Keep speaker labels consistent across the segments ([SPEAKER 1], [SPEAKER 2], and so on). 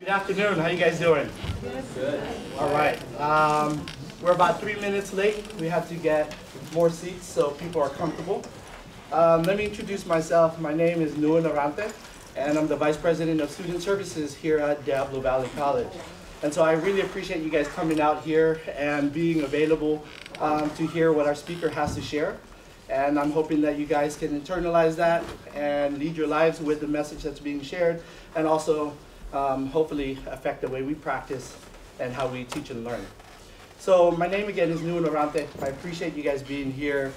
[SPEAKER 1] Good afternoon. How you guys doing?
[SPEAKER 2] Good.
[SPEAKER 1] All right. We're about 3 minutes late. We have to get more seats so people are comfortable. Let me introduce myself. My name is Nuan Arante, and I'm the Vice President of Student Services here at Diablo Valley College. And so I really appreciate you guys coming out here and being available to hear what our speaker has to share. And I'm hoping that you guys can internalize that and lead your lives with the message that's being shared, and also hopefully affect the way we practice and how we teach and learn. So my name again is Nuan Arante. I appreciate you guys being here.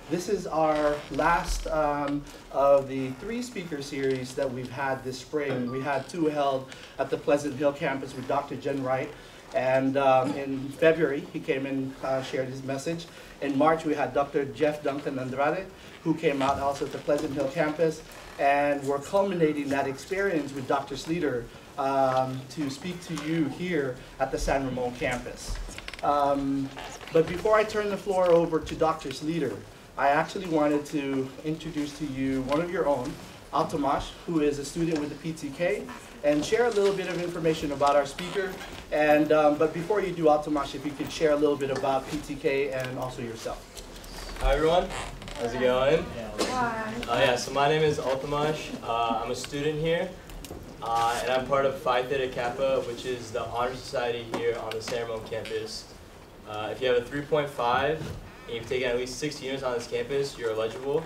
[SPEAKER 1] This is our last of the 3 speaker series that we've had this spring. We had 2 held at the Pleasant Hill campus with Dr. Jen Wright. And in February, he came and shared his message. In March, we had Dr. Jeff Duncan Andrade, who came out also at the Pleasant Hill campus. And we're culminating that experience with Dr. Sleeter to speak to you here at the San Ramon campus. But before I turn the floor over to Dr. Sleeter, I actually wanted to introduce to you one of your own, Altamash, who is a student with the PTK, and share a little bit of information about our speaker. And but before you do, Altamash, if you could share a little bit about PTK and also yourself.
[SPEAKER 2] Hi everyone, how's it going?
[SPEAKER 3] Hi.
[SPEAKER 2] So my name is Altamash. I'm a student here, and I'm part of Phi Theta Kappa, which is the honor society here on the San Ramon campus. If you have a 3.5 and you've taken at least 6 units on this campus, you're eligible.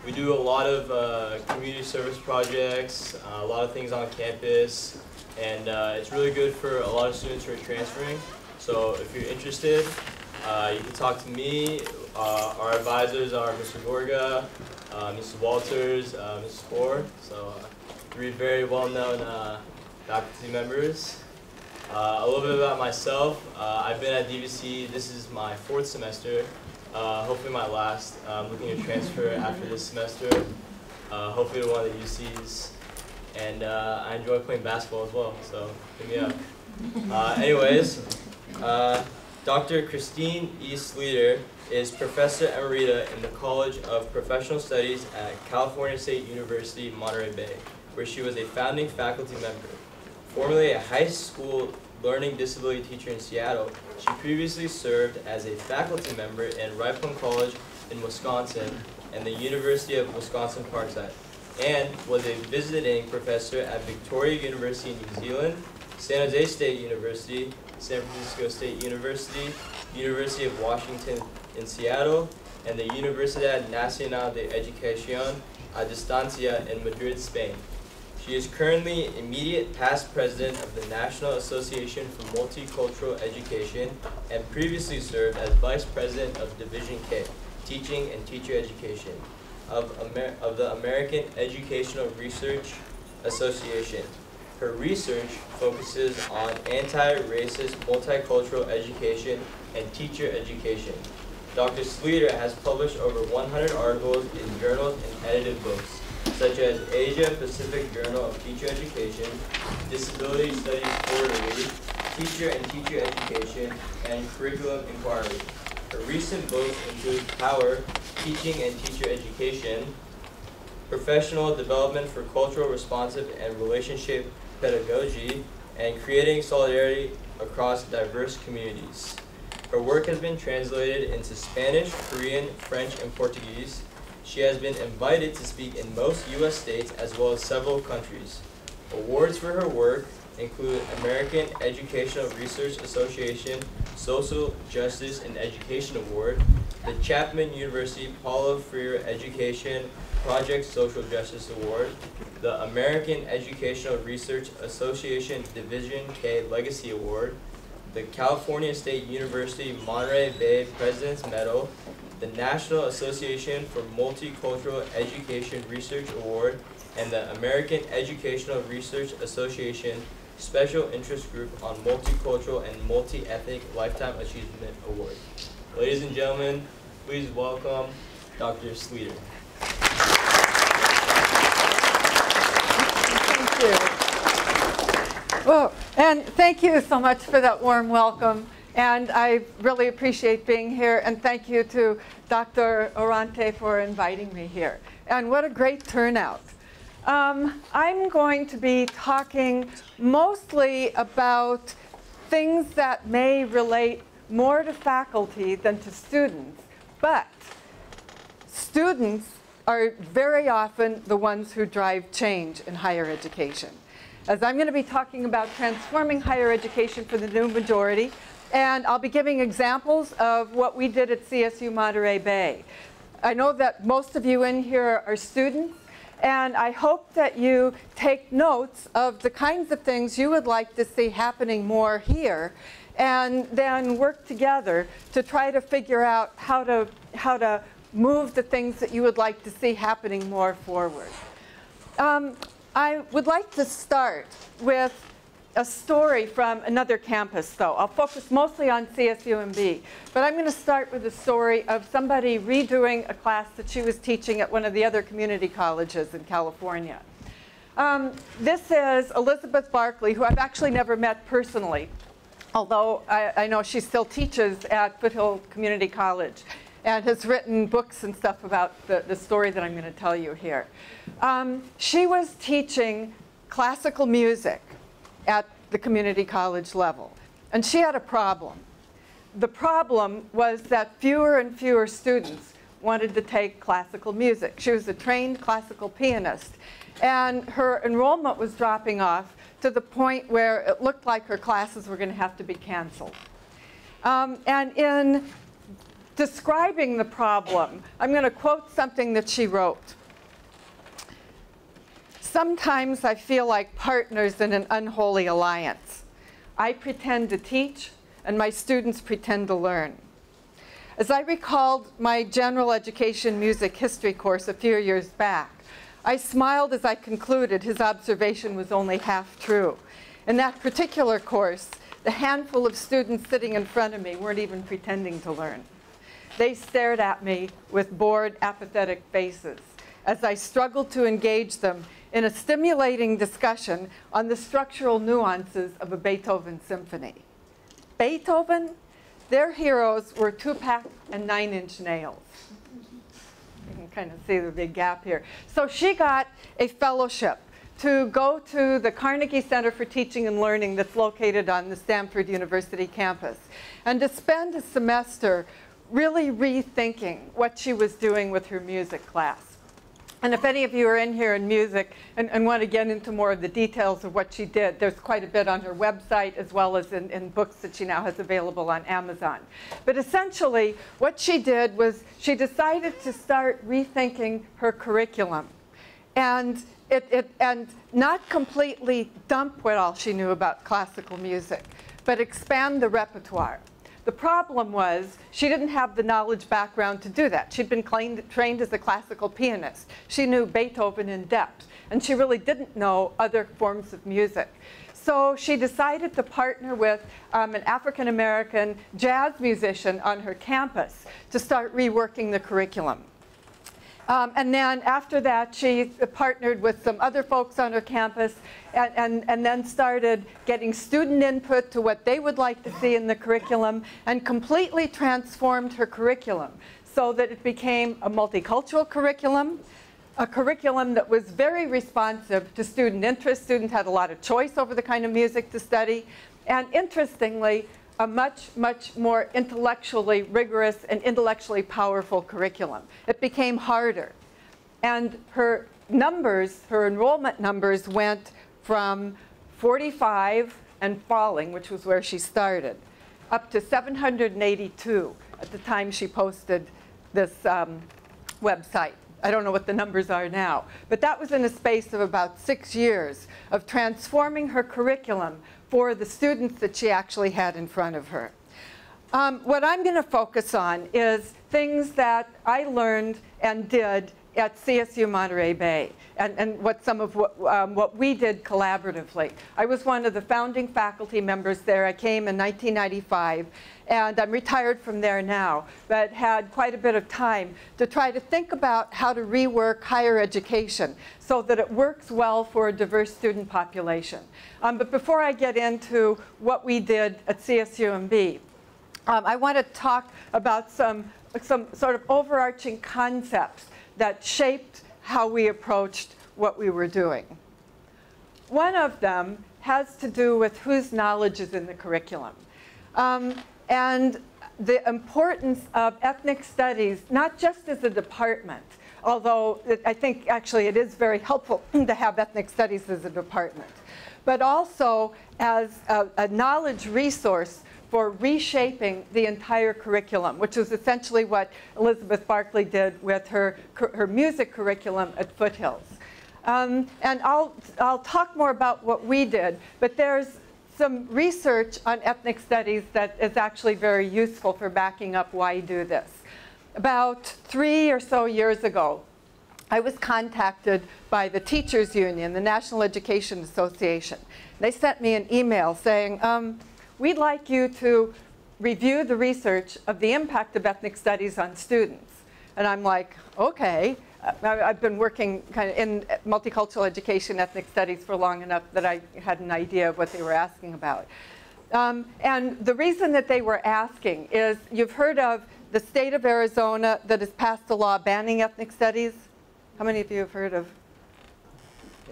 [SPEAKER 2] We do a lot of community service projects, a lot of things on campus, and it's really good for a lot of students who are transferring. So if you're interested, you can talk to me. Our advisors are Mr. Gorga, Mrs. Walters, Mrs. Ford, so 3 very well-known faculty members. A little bit about myself. I've been at DVC, this is my 4th semester, hopefully my last. I'm looking to transfer after this semester, hopefully to one of the UCs. And I enjoy playing basketball as well, so hit me up. Anyways, Dr. Christine E. Sleeter is Professor Emerita in the College of Professional Studies at California State University, Monterey Bay, where she was a founding faculty member. Formerly a high school learning disability teacher in Seattle, she previously served as a faculty member in Rye Plum College in Wisconsin and the University of Wisconsin-Parkside, and was a visiting professor at Victoria University in New Zealand, San Jose State University, San Francisco State University, University of Washington in Seattle, and the Universidad Nacional de Educación a Distancia in Madrid, Spain. She is currently immediate past president of the National Association for Multicultural Education and previously served as vice president of Division K, Teaching and Teacher Education, of the American Educational Research Association. Her research focuses on anti-racist multicultural education and teacher education. Dr. Sleeter has published over 100 articles in journals and edited books, such as Asia Pacific Journal of Teacher Education, Disability Studies Quarterly, Teacher and Teacher Education, and Curriculum Inquiry. Her recent books include Power, Teaching and Teacher Education, Professional Development for Cultural Responsive and Relationship Pedagogy, and Creating Solidarity Across Diverse Communities. Her work has been translated into Spanish, Korean, French, and Portuguese. She has been invited to speak in most U.S. states as well as several countries. Awards for her work include American Educational Research Association Social Justice and Education Award, the Chapman University Paulo Freire Education Project Social Justice Award, the American Educational Research Association Division K Legacy Award, the California State University Monterey Bay President's Medal, the National Association for Multicultural Education Research Award, and the American Educational Research Association Special Interest Group on Multicultural and Multi-Ethnic Lifetime Achievement Award. Ladies and gentlemen, please welcome Dr. Sleeter.
[SPEAKER 3] Thank you. Well, and thank you so much for that warm welcome. And I really appreciate being here. And thank you to Dr. Orante for inviting me here. And what a great turnout. I'm going to be talking mostly about things that may relate more to faculty than to students, but students are very often the ones who drive change in higher education. As I'm going to be talking about transforming higher education for the new majority, and I'll be giving examples of what we did at CSU Monterey Bay. I know that most of you in here are students, and I hope that you take notes of the kinds of things you would like to see happening more here, and then work together to try to figure out how to move the things that you would like to see happening more forward. I would like to start with a story from another campus, though. I'll focus mostly on CSUMB, but I'm going to start with a story of somebody redoing a class that she was teaching at one of the other community colleges in California. This is Elizabeth Barkley, who I've actually never met personally, although I know she still teaches at Foothill Community College and has written books and stuff about the story that I'm going to tell you here. She was teaching classical music at the community college level, and she had a problem. The problem was that fewer and fewer students wanted to take classical music. She was a trained classical pianist, and her enrollment was dropping off to the point where it looked like her classes were going to have to be canceled. And in describing the problem, I'm going to quote something that she wrote. "Sometimes I feel like partners in an unholy alliance. I pretend to teach, and my students pretend to learn." As I recalled my general education music history course a few years back, I smiled as I concluded his observation was only half true. In that particular course, the handful of students sitting in front of me weren't even pretending to learn. They stared at me with bored, apathetic faces as I struggled to engage them in a stimulating discussion on the structural nuances of a Beethoven symphony. Beethoven? Their heroes were 2-pack and 9-inch nails. You can kind of see the big gap here. So she got a fellowship to go to the Carnegie Center for Teaching and Learning that's located on the Stanford University campus, and to spend a semester really rethinking what she was doing with her music class. And if any of you are in here in music and want to get into more of the details of what she did, there's quite a bit on her website as well as in books that she now has available on Amazon. But essentially, what she did was she decided to start rethinking her curriculum and not completely dump what all she knew about classical music, but expand the repertoire. The problem was she didn't have the knowledge background to do that. She'd been trained as a classical pianist. She knew Beethoven in depth, and she really didn't know other forms of music. So she decided to partner with an African-American jazz musician on her campus to start reworking the curriculum. And then after that, she partnered with some other folks on her campus and then started getting student input to what they would like to see in the curriculum, and completely transformed her curriculum so that it became a multicultural curriculum, a curriculum that was very responsive to student interest. Students had a lot of choice over the kind of music to study, and interestingly, a much, much more intellectually rigorous and intellectually powerful curriculum. It became harder. And her numbers, her enrollment numbers went from 45 and falling, which was where she started, up to 782 at the time she posted this website. I don't know what the numbers are now. But that was in a space of about 6 years of transforming her curriculum for the students that she actually had in front of her. What I'm going to focus on is things that I learned and did at CSU Monterey Bay, and some of what we did collaboratively. I was one of the founding faculty members there. I came in 1995, and I'm retired from there now, but had quite a bit of time to try to think about how to rework higher education so that it works well for a diverse student population. But before I get into what we did at CSUMB, I want to talk about some sort of overarching concepts that shaped how we approached what we were doing. One of them has to do with whose knowledge is in the curriculum. And the importance of ethnic studies, not just as a department, although I think actually it is very helpful to have ethnic studies as a department, but also as a knowledge resource for reshaping the entire curriculum, which is essentially what Elizabeth Barkley did with her music curriculum at Foothills. And I'll talk more about what we did, but there's some research on ethnic studies that is actually very useful for backing up why you do this. About 3 or so years ago, I was contacted by the Teachers Union, the National Education Association. They sent me an email saying, we'd like you to review the research of the impact of ethnic studies on students. And I'm like, okay. I've been working kind of in multicultural education, ethnic studies for long enough that I had an idea of what they were asking about. And the reason that they were asking is, you've heard of the state of Arizona that has passed a law banning ethnic studies. How many of you have heard of?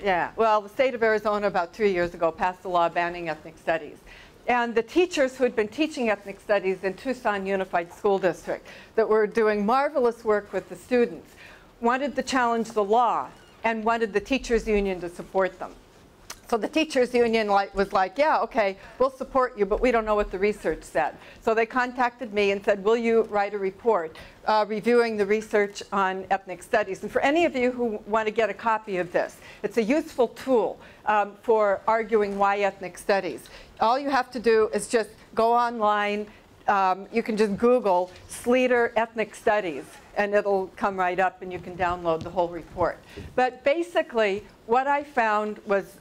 [SPEAKER 3] Yeah, well, the state of Arizona about 3 years ago passed a law banning ethnic studies. And the teachers who had been teaching ethnic studies in Tucson Unified School District that were doing marvelous work with the students wanted to challenge the law and wanted the teachers union to support them. So the teachers union was like, yeah, okay, we'll support you, but we don't know what the research said. So they contacted me and said, will you write a report reviewing the research on ethnic studies? And for any of you who want to get a copy of this, it's a useful tool for arguing why ethnic studies. All you have to do is just go online. You can just Google Sleeter Ethnic Studies, and it'll come right up, and you can download the whole report. But basically, what I found was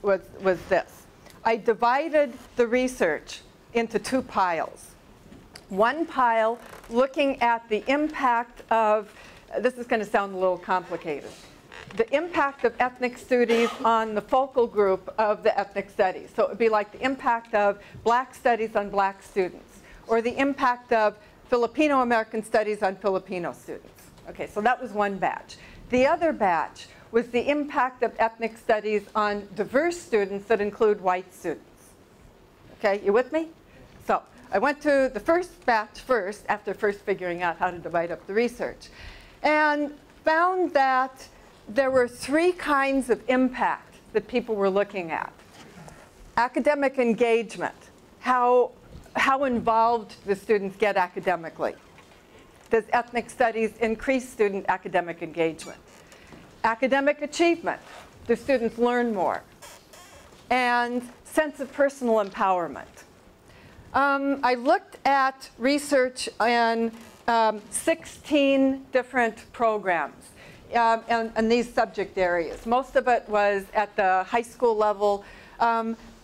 [SPEAKER 3] this. I divided the research into 2 piles. One pile looking at the impact of, this is going to sound a little complicated, the impact of ethnic studies on the focal group of the ethnic studies. So it would be like the impact of black studies on black students, or the impact of Filipino American studies on Filipino students. Okay, so that was one batch. The other batch was the impact of ethnic studies on diverse students that include white students. Okay, you with me? So I went to the first batch first, after first figuring out how to divide up the research, and found that there were 3 kinds of impact that people were looking at. Academic engagement, how involved the students get academically. Does ethnic studies increase student academic engagement? Academic achievement, do students learn more? And sense of personal empowerment. I looked at research in 16 different programs and these subject areas. Most of it was at the high school level.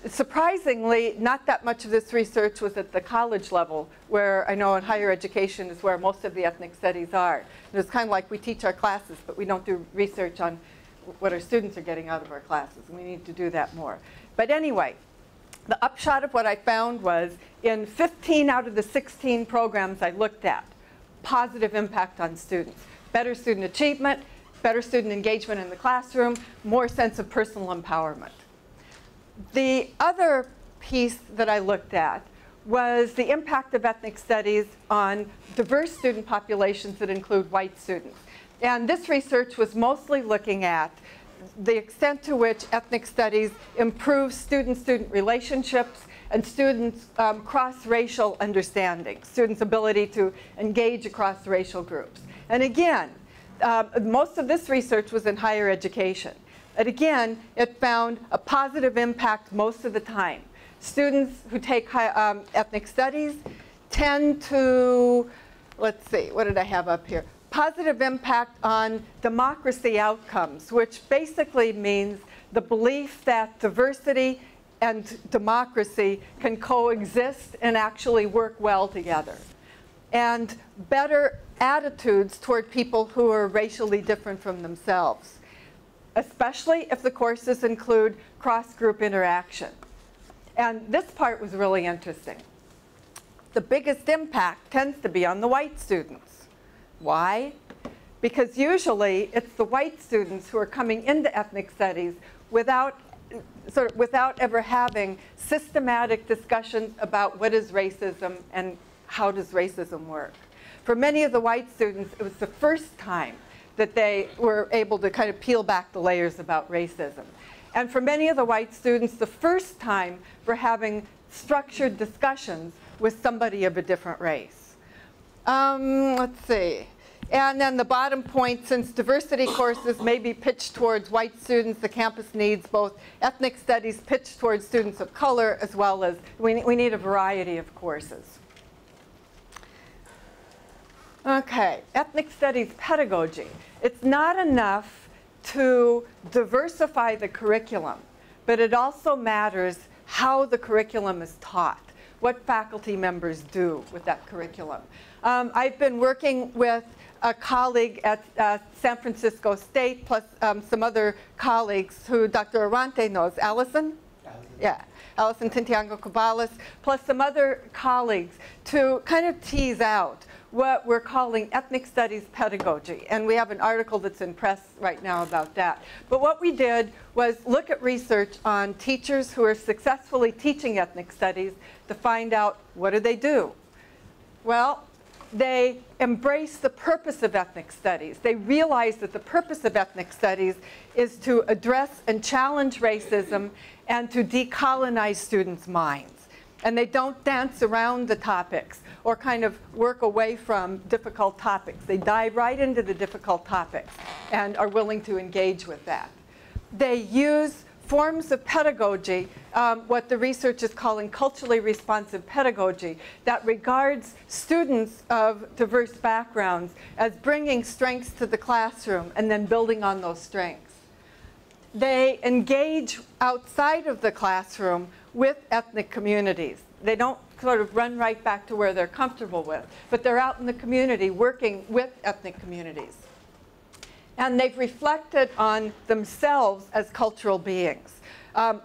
[SPEAKER 3] Surprisingly, not that much of this research was at the college level, where I know in higher education is where most of the ethnic studies are. And it's kind of like we teach our classes, but we don't do research on what our students are getting out of our classes. And we need to do that more. But anyway, the upshot of what I found was in 15 out of the 16 programs I looked at, positive impact on students. Better student achievement, better student engagement in the classroom, more sense of personal empowerment. The other piece that I looked at was the impact of ethnic studies on diverse student populations that include white students. And this research was mostly looking at the extent to which ethnic studies improve student-student relationships and students' cross-racial understanding, students' ability to engage across racial groups. And again, most of this research was in higher education. And again, it found a positive impact most of the time. Students who take ethnic studies tend to, let's see, what did I have up here? Positive impact on democracy outcomes, which basically means the belief that diversity and democracy can coexist and actually work well together. And better attitudes toward people who are racially different from themselves, especially if the courses include cross-group interaction. And this part was really interesting. The biggest impact tends to be on the white students. Why? because usually it's the white students who are coming into ethnic studies without ever having systematic discussions about what is racism and how does racism work. For many of the white students, it was the first time that they were able to kind of peel back the layers about racism. And for many of the white students, the first time for having structured discussions with somebody of a different race. Let's see. And then the bottom point, since diversity courses may be pitched towards white students, the campus needs both ethnic studies pitched towards students of color, as well as we need a variety of courses. Okay, ethnic studies pedagogy. It's not enough to diversify the curriculum, but it also matters how the curriculum is taught, what faculty members do with that curriculum. I've been working with a colleague at San Francisco State, plus some other colleagues who Dr. Arante knows. Allison? Yeah, Allison Tintiango-Cabales, plus some other colleagues to kind of tease out what we're calling ethnic studies pedagogy. And we have an article that's in press right now about that. But what we did was look at research on teachers who are successfully teaching ethnic studies to find out what do. Well, they embrace the purpose of ethnic studies. They realize that the purpose of ethnic studies is to address and challenge racism and to decolonize students' minds. And they don't dance around the topics or kind of work away from difficult topics. They dive right into the difficult topics and are willing to engage with that. They use forms of pedagogy, what the research is calling culturally responsive pedagogy, that regards students of diverse backgrounds as bringing strengths to the classroom and then building on those strengths. They engage outside of the classroom with ethnic communities. They don't sort of run right back to where they're comfortable with, but they're out in the community working with ethnic communities. And they've reflected on themselves as cultural beings.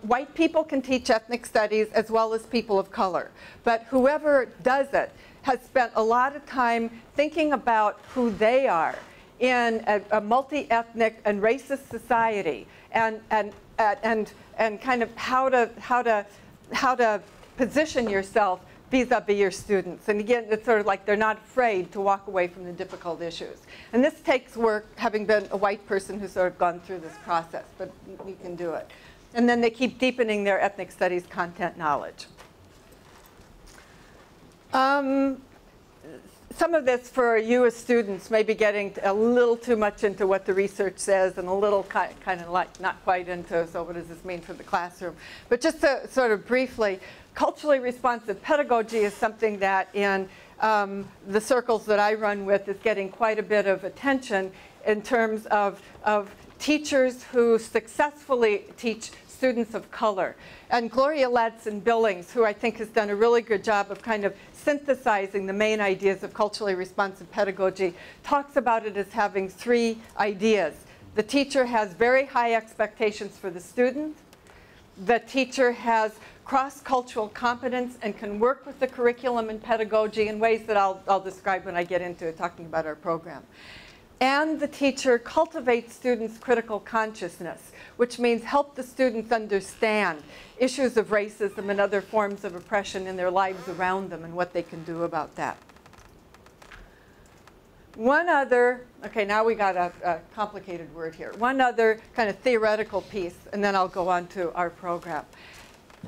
[SPEAKER 3] White people can teach ethnic studies as well as people of color. But whoever does it has spent a lot of time thinking about who they are in a multi-ethnic and racist society, and kind of how to position yourself vis-a-vis your students. And again, it's sort of like they're not afraid to walk away from the difficult issues. And this takes work, having been a white person who's sort of gone through this process, but you can do it. And then they keep deepening their ethnic studies content knowledge. Some of this for you as students may be getting a little too much into what the research says and a little kind of like not quite into, so what does this mean for the classroom? But just to sort of briefly, culturally responsive pedagogy is something that in the circles that I run with is getting quite a bit of attention in terms of teachers who successfully teach students of color. And Gloria Ladson-Billings, who I think has done a really good job of kind of synthesizing the main ideas of culturally responsive pedagogy, talks about it as having 3 ideas. The teacher has very high expectations for the student. The teacher has cross-cultural competence and can work with the curriculum and pedagogy in ways that I'll describe when I get into it, talking about our program. And the teacher cultivates students' critical consciousness, which means help the students understand issues of racism and other forms of oppression in their lives around them and what they can do about that. One other, okay, now we got a complicated word here. One other kind of theoretical piece, and then I'll go on to our program.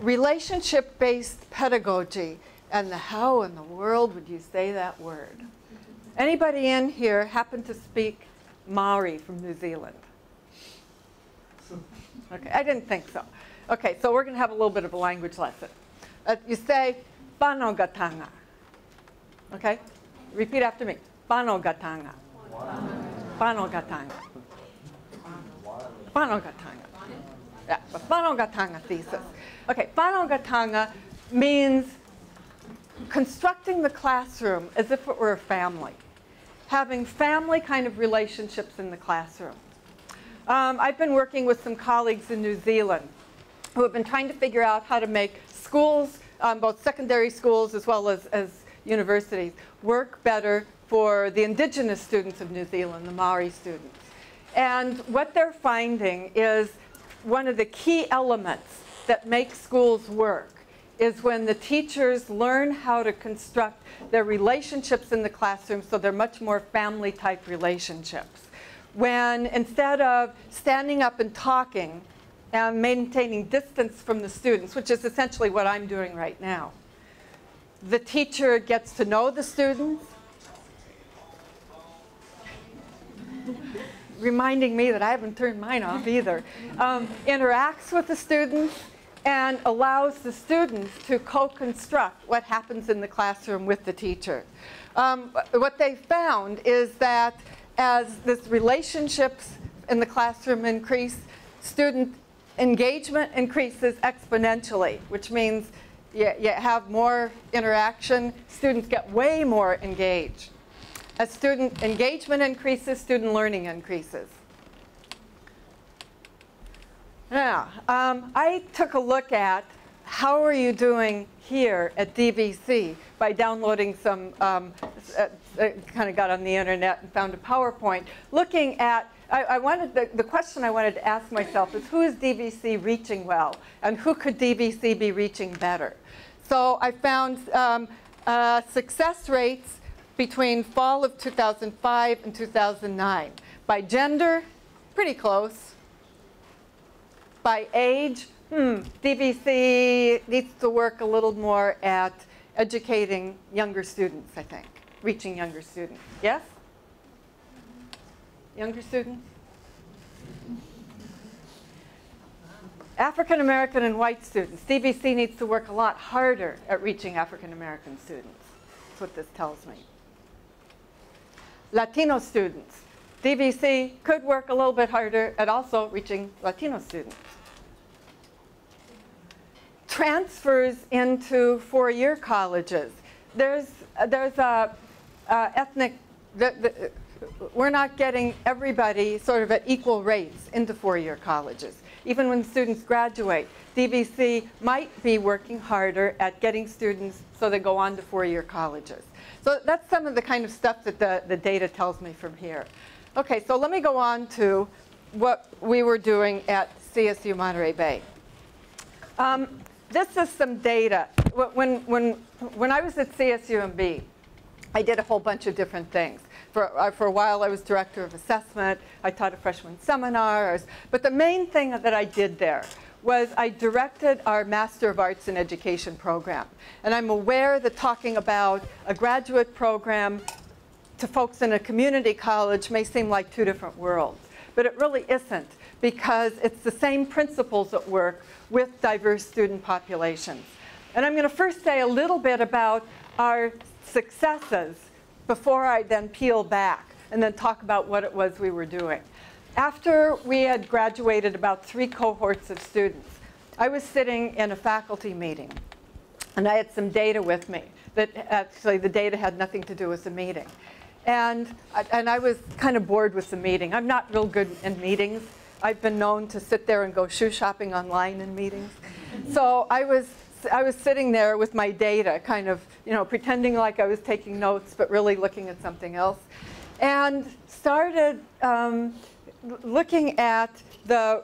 [SPEAKER 3] Relationship-based pedagogy, and how in the world would you say that word? Anybody in here happen to speak Maori from New Zealand? Okay, I didn't think so. Okay, so we're going to have a little bit of a language lesson. You say, whanaungatanga. Okay? Repeat after me. Whanaungatanga. Whanaungatanga. Whanaungatanga. Yeah, the whanaungatanga thesis. Okay, whanaungatanga means constructing the classroom as if it were a family. Having family kind of relationships in the classroom. I've been working with some colleagues in New Zealand who have been trying to figure out how to make schools, both secondary schools as well as universities, work better for the indigenous students of New Zealand, the Maori students. And what they're finding is one of the key elements that make schools work is when the teachers learn how to construct their relationships in the classroom so they're much more family-type relationships. When instead of standing up and talking and maintaining distance from the students, which is essentially what I'm doing right now, the teacher gets to know the students, reminding me that I haven't turned mine off either, interacts with the students, and allows the students to co-construct what happens in the classroom with the teacher. What they found is that as this relationships in the classroom increase, student engagement increases exponentially, which means you have more interaction, students get way more engaged. As student engagement increases, student learning increases. Now, I took a look at how are you doing here at DVC by downloading some, kind of got on the internet and found a PowerPoint, looking at, the question I wanted to ask myself is who is DVC reaching well and who could DVC be reaching better? So I found success rates between fall of 2005 and 2009. By gender, pretty close. By age, DVC needs to work a little more at educating younger students, I think, reaching younger students. Yes? Younger students? African American and white students. DVC needs to work a lot harder at reaching African American students. That's what this tells me. Latino students. DVC could work a little bit harder at also reaching Latino students. Transfers into four-year colleges. There's a ethnic, we're not getting everybody sort of at equal rates into four-year colleges. Even when students graduate, DVC might be working harder at getting students so they go on to four-year colleges. So that's some of the kind of stuff that the data tells me from here. Okay, so let me go on to what we were doing at CSU Monterey Bay. This is some data. When I was at CSUMB, I did a whole bunch of different things. For a while, I was director of assessment. I taught a freshman seminars. But the main thing that I did there was I directed our Master of Arts in Education program. And I'm aware that talking about a graduate program to folks in a community college may seem like two different worlds. But it really isn't, because it's the same principles at work with diverse student populations. And I'm going to first say a little bit about our successes before I then peel back and then talk about what it was we were doing. After we had graduated about 3 cohorts of students, I was sitting in a faculty meeting, and I had some data with me that actually the data had nothing to do with the meeting. And I was kind of bored with the meeting. I'm not real good in meetings. I've been known to sit there and go shoe shopping online in meetings. So I was sitting there with my data, kind of, pretending like I was taking notes, but really looking at something else, and started looking at the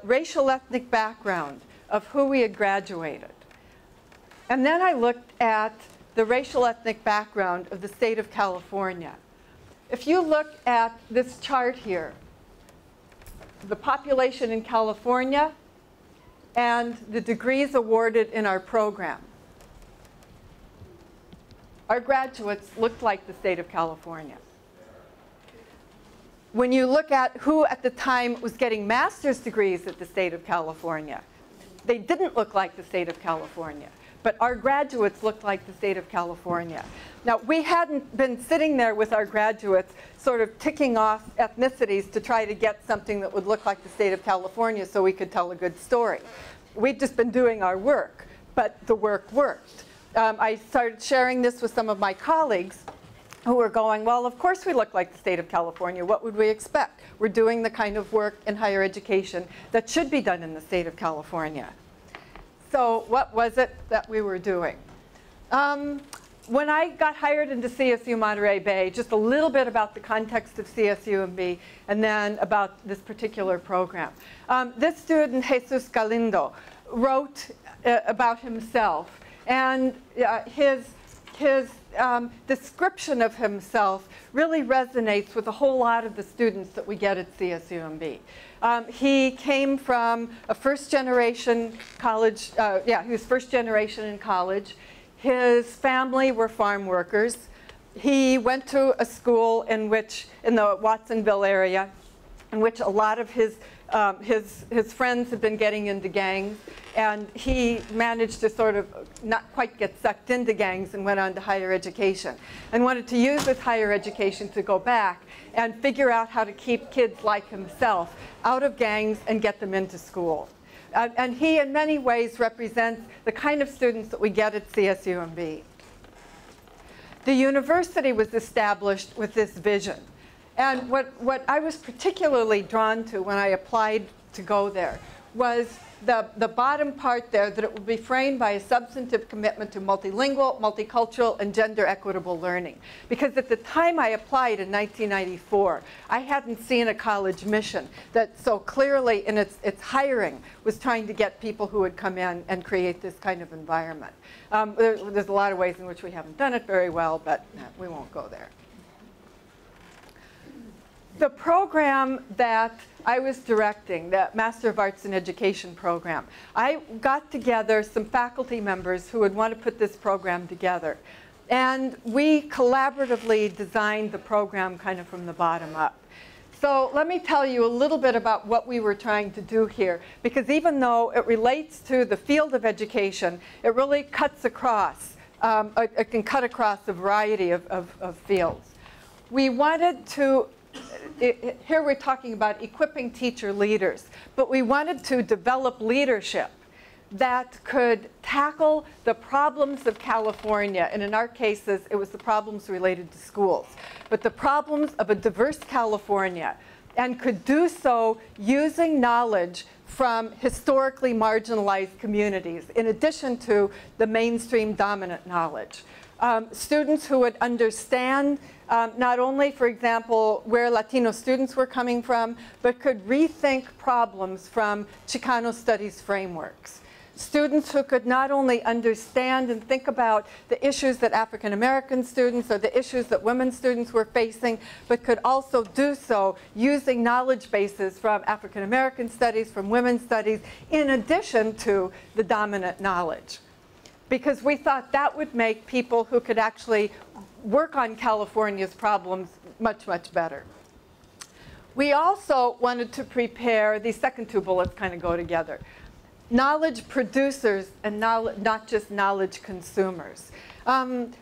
[SPEAKER 3] racial ethnic background of who we had graduated. And then I looked at the racial ethnic background of the state of California. If you look at this chart here, the population in California and the degrees awarded in our program, our graduates looked like the state of California. When you look at who at the time was getting master's degrees at the state of California, they didn't look like the state of California. But our graduates looked like the state of California. Now, we hadn't been sitting there with our graduates sort of ticking off ethnicities to try to get something that would look like the state of California so we could tell a good story. We'd just been doing our work, but the work worked. I started sharing this with some of my colleagues who were going, well, of course we look like the state of California. What would we expect? We're doing the kind of work in higher education that should be done in the state of California. So what was it that we were doing? When I got hired into CSU Monterey Bay, just a little bit about the context of CSUMB, and then about this particular program. This student, Jesus Galindo, wrote about himself, and his description of himself really resonates with a whole lot of the students that we get at CSUMB. He came from a first-generation college, he was first generation in college. His family were farm workers. He went to a school in the Watsonville area, in which a lot of his friends had been getting into gangs, and he managed to sort of not quite get sucked into gangs and went on to higher education, and wanted to use his higher education to go back and figure out how to keep kids like himself out of gangs and get them into school. And he, in many ways, represents the kind of students that we get at CSUMB. The university was established with this vision. And what I was particularly drawn to when I applied to go there was the bottom part there, that it would be framed by a substantive commitment to multilingual, multicultural, and gender equitable learning. Because at the time I applied in 1994, I hadn't seen a college mission that so clearly in its hiring was trying to get people who would come in and create this kind of environment. There's a lot of ways in which we haven't done it very well, but we won't go there. The program that I was directing, the Master of Arts in Education program, I got together some faculty members who would want to put this program together. And we collaboratively designed the program kind of from the bottom up. So let me tell you a little bit about what we were trying to do here, because even though it relates to the field of education, it really cuts across, it can cut across a variety of fields. We wanted to here we're talking about equipping teacher leaders, but we wanted to develop leadership that could tackle the problems of California, and in our cases, it was the problems related to schools, but the problems of a diverse California, and could do so using knowledge from historically marginalized communities, in addition to the mainstream dominant knowledge. Students who would understand not only, for example, where Latino students were coming from, but could rethink problems from Chicano studies frameworks. Students who could not only understand and think about the issues that African American students or the issues that women students were facing, but could also do so using knowledge bases from African American studies, from women's studies, in addition to the dominant knowledge. Because we thought that would make people who could actually work on California's problems much, much better. We also wanted to prepare, these second two bullets kind of go together, knowledge producers and not just knowledge consumers. The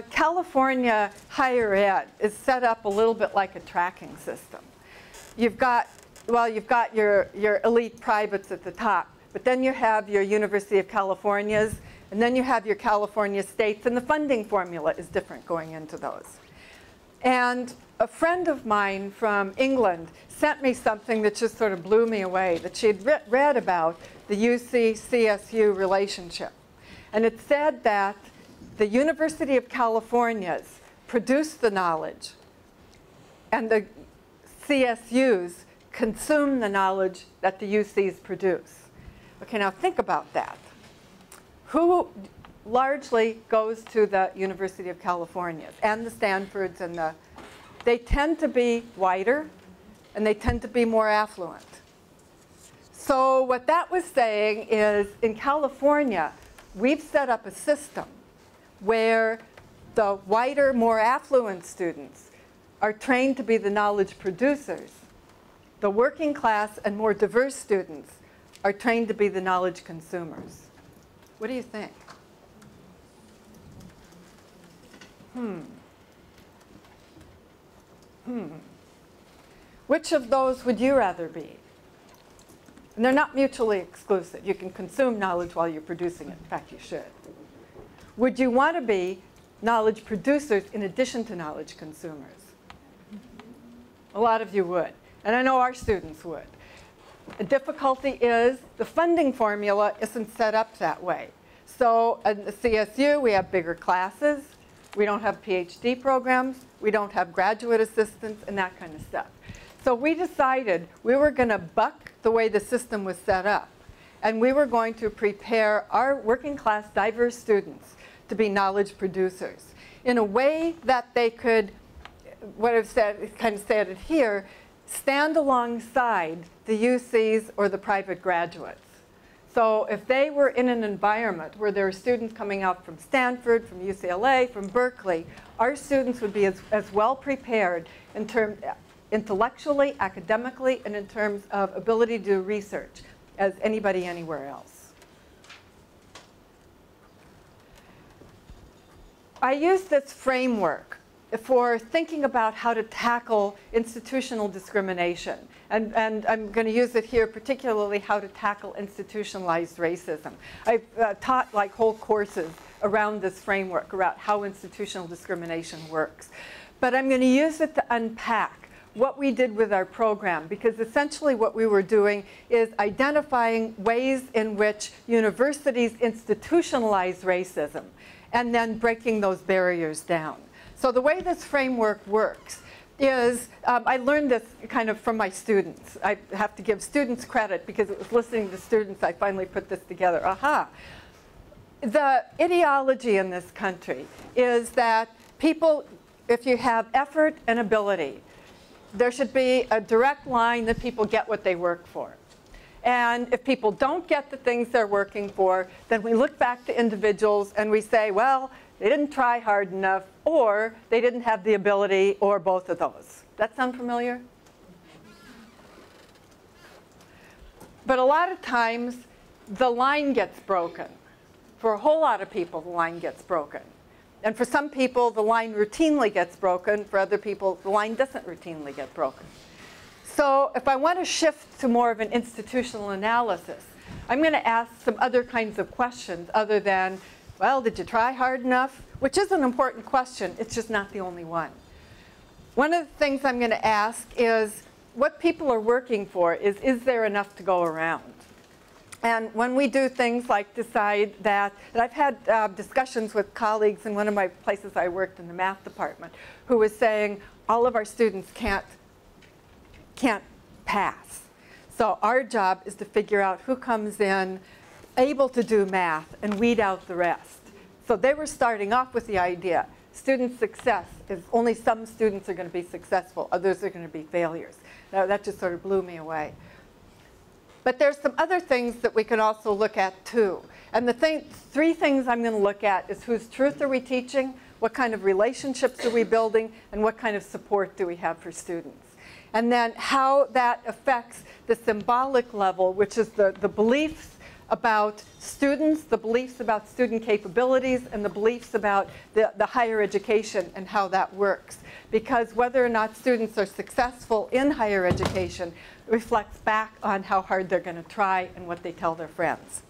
[SPEAKER 3] California higher ed is set up a little bit like a tracking system. You've got your elite privates at the top, but then you have your University of Californias, and then you have your California states, and the funding formula is different going into those. And a friend of mine from England sent me something that just sort of blew me away, that she had read about the UC-CSU relationship. And it said that the University of Californias produce the knowledge, and the CSUs consume the knowledge that the UCs produce. Okay, now think about that. Who largely goes to the University of California and the Stanfords and they tend to be whiter and they tend to be more affluent. So what that was saying is in California, we've set up a system where the whiter, more affluent students are trained to be the knowledge producers. The working class and more diverse students are trained to be the knowledge consumers. What do you think? Which of those would you rather be? And they're not mutually exclusive. You can consume knowledge while you're producing it. In fact, you should. Would you want to be knowledge producers in addition to knowledge consumers? A lot of you would. And I know our students would. The difficulty is the funding formula isn't set up that way. So at the CSU, we have bigger classes. We don't have PhD programs. We don't have graduate assistants and that kind of stuff. So we decided we were going to buck the way the system was set up. And we were going to prepare our working class diverse students to be knowledge producers in a way that they could, what I've said, kind of said it here, stand alongside the UCs or the private graduates. So if they were in an environment where there were students coming out from Stanford, from UCLA, from Berkeley, our students would be as well prepared in terms intellectually, academically, and in terms of ability to do research as anybody anywhere else. I use this framework for thinking about how to tackle institutional discrimination. And I'm going to use it here, particularly how to tackle institutionalized racism. I've taught like whole courses around this framework, around how institutional discrimination works. But I'm going to use it to unpack what we did with our program, because essentially what we were doing is identifying ways in which universities institutionalize racism and then breaking those barriers down. So the way this framework works is, I learned this kind of from my students. I have to give students credit because it was listening to students I finally put this together. Aha. The ideology in this country is that people, if you have effort and ability, there should be a direct line that people get what they work for. And if people don't get the things they're working for, then we look back to individuals and we say, well, they didn't try hard enough, or they didn't have the ability, or both of those. That sound familiar? But a lot of times, the line gets broken. For a whole lot of people, the line gets broken. And for some people, the line routinely gets broken. For other people, the line doesn't routinely get broken. So if I want to shift to more of an institutional analysis, I'm going to ask some other kinds of questions other than, well, did you try hard enough? Which is an important question. It's just not the only one. One of the things I'm going to ask is, what people are working for is there enough to go around? And when we do things like decide that, and I've had discussions with colleagues in one of my places I worked in the math department, who was saying all of our students can't pass. So our job is to figure out who comes in able to do math and weed out the rest. So they were starting off with the idea, student success is only some students are going to be successful, others are going to be failures. Now, that just sort of blew me away. But there's some other things that we can also look at too. And the three things I'm going to look at is whose truth are we teaching, what kind of relationships are we building, and what kind of support do we have for students. And then how that affects the symbolic level, which is the beliefs about students, the beliefs about student capabilities, and the beliefs about the higher education and how that works. Because whether or not students are successful in higher education reflects back on how hard they're going to try and what they tell their friends.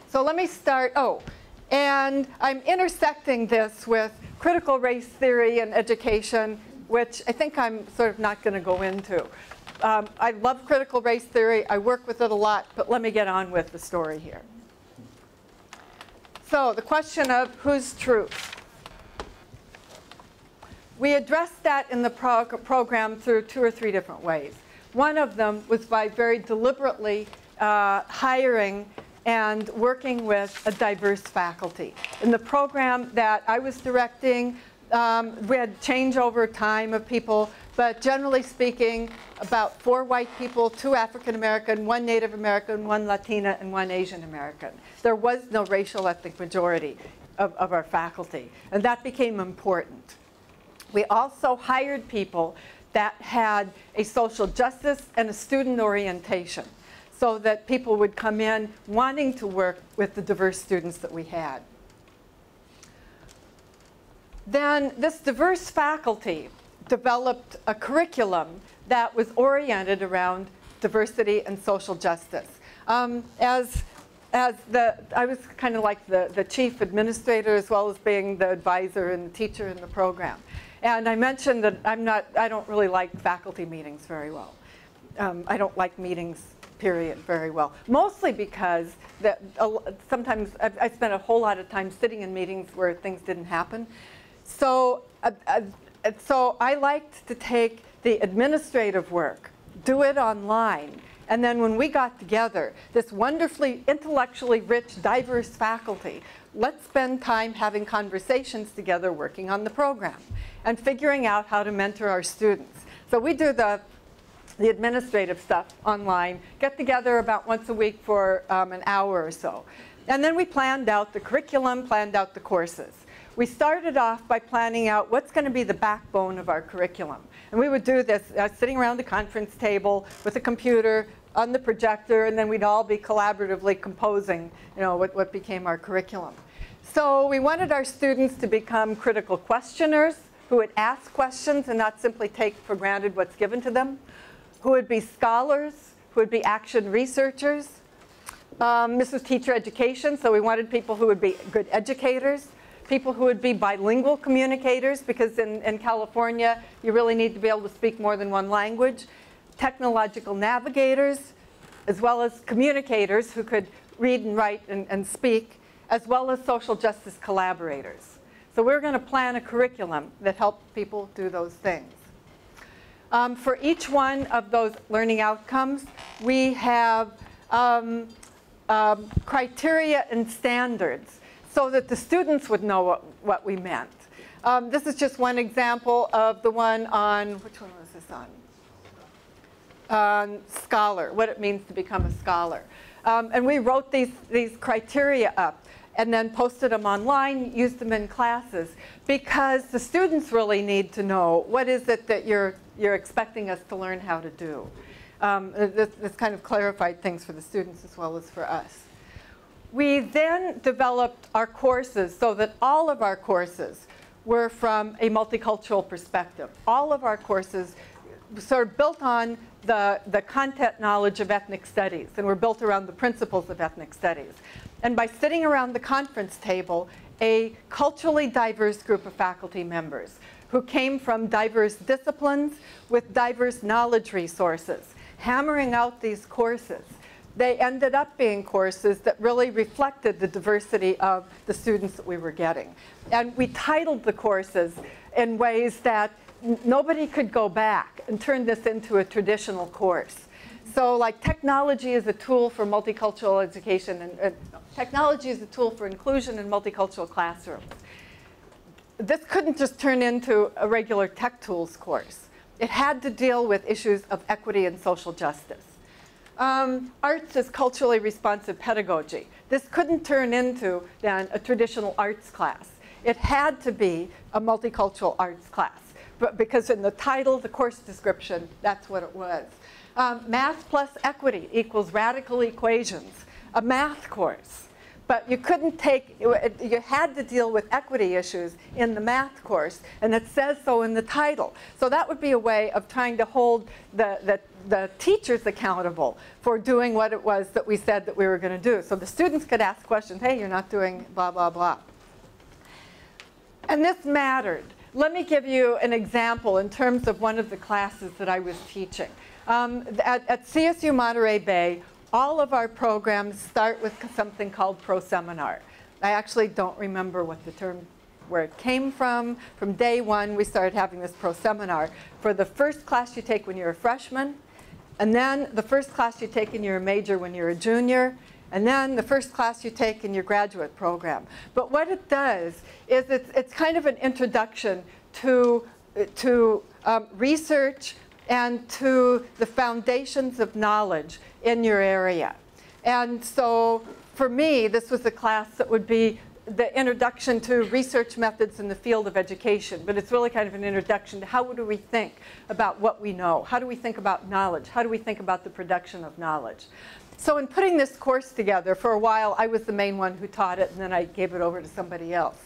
[SPEAKER 3] So let me start, and I'm intersecting this with critical race theory and education, which I think I'm sort of not going to go into. I love critical race theory. I work with it a lot, but let me get on with the story here. So the question of whose truth. We addressed that in the program through 2 or 3 different ways. One of them was by very deliberately hiring and working with a diverse faculty. In the program that I was directing, we had changeover time of people, but generally speaking, about 4 white people, 2 African American, 1 Native American, 1 Latina, and 1 Asian American. There was no racial ethnic majority of our faculty, and that became important. We also hired people that had a social justice and a student orientation, so that people would come in wanting to work with the diverse students that we had. Then this diverse faculty developed a curriculum that was oriented around diversity and social justice. I was kind of like the chief administrator as well as being the advisor and the teacher in the program. And I mentioned that I don't really like faculty meetings very well. I don't like meetings period very well, mostly because sometimes I spent a whole lot of time sitting in meetings where things didn't happen. So I liked to take the administrative work, do it online, and then when we got together, this wonderfully intellectually rich, diverse faculty, let's spend time having conversations together working on the program and figuring out how to mentor our students. So we do the administrative stuff online, get together about once a week for an hour or so. And then we planned out the curriculum, planned out the courses. We started off by planning out what's going to be the backbone of our curriculum. And we would do this sitting around the conference table with a computer on the projector, and then we'd all be collaboratively composing, what became our curriculum. So we wanted our students to become critical questioners who would ask questions and not simply take for granted what's given to them, who would be scholars, who would be action researchers. This was teacher education, so we wanted people who would be good educators, people who would be bilingual communicators, because in California, you really need to be able to speak more than one language, technological navigators, as well as communicators who could read and write and speak, as well as social justice collaborators. So we're going to plan a curriculum that helps people do those things. For each one of those learning outcomes, we have criteria and standards so that the students would know what we meant. This is just one example of the one on, which one was this on? Scholar, what it means to become a scholar. And we wrote these criteria up and then posted them online, used them in classes, because the students really need to know what is it that you're expecting us to learn how to do. This kind of clarified things for the students as well as for us. We then developed our courses so that all of our courses were from a multicultural perspective. All of our courses sort of built on the content knowledge of ethnic studies, and were built around the principles of ethnic studies. And by sitting around the conference table, a culturally diverse group of faculty members who came from diverse disciplines with diverse knowledge resources, hammering out these courses, they ended up being courses that really reflected the diversity of the students that we were getting. And we titled the courses in ways that nobody could go back and turn this into a traditional course. So like technology is a tool for multicultural education, and technology is a tool for inclusion in multicultural classrooms. This couldn't just turn into a regular tech tools course. It had to deal with issues of equity and social justice. Arts is culturally responsive pedagogy. This couldn't turn into then a traditional arts class. It had to be a multicultural arts class, but because in the title, the course description, that's what it was. Math plus equity equals radical equations, a math course. But you couldn't take, you had to deal with equity issues in the math course, and it says so in the title. So that would be a way of trying to hold the teachers accountable for doing what it was that we said that we were going to do. So the students could ask questions, hey, you're not doing blah, blah, blah. And this mattered. Let me give you an example in terms of one of the classes that I was teaching. At CSU Monterey Bay, all of our programs start with something called pro-seminar. I actually don't remember what the term, where it came from. From day one, we started having this pro-seminar for the first class you take when you're a freshman, and then the first class you take in your major when you're a junior, and then the first class you take in your graduate program. But what it does is it's kind of an introduction to research and to the foundations of knowledge in your area. And so for me, this was a class that would be the introduction to research methods in the field of education, but it's really kind of an introduction to how do we think about what we know? How do we think about knowledge? How do we think about the production of knowledge? So in putting this course together, for a while, I was the main one who taught it, and then I gave it over to somebody else.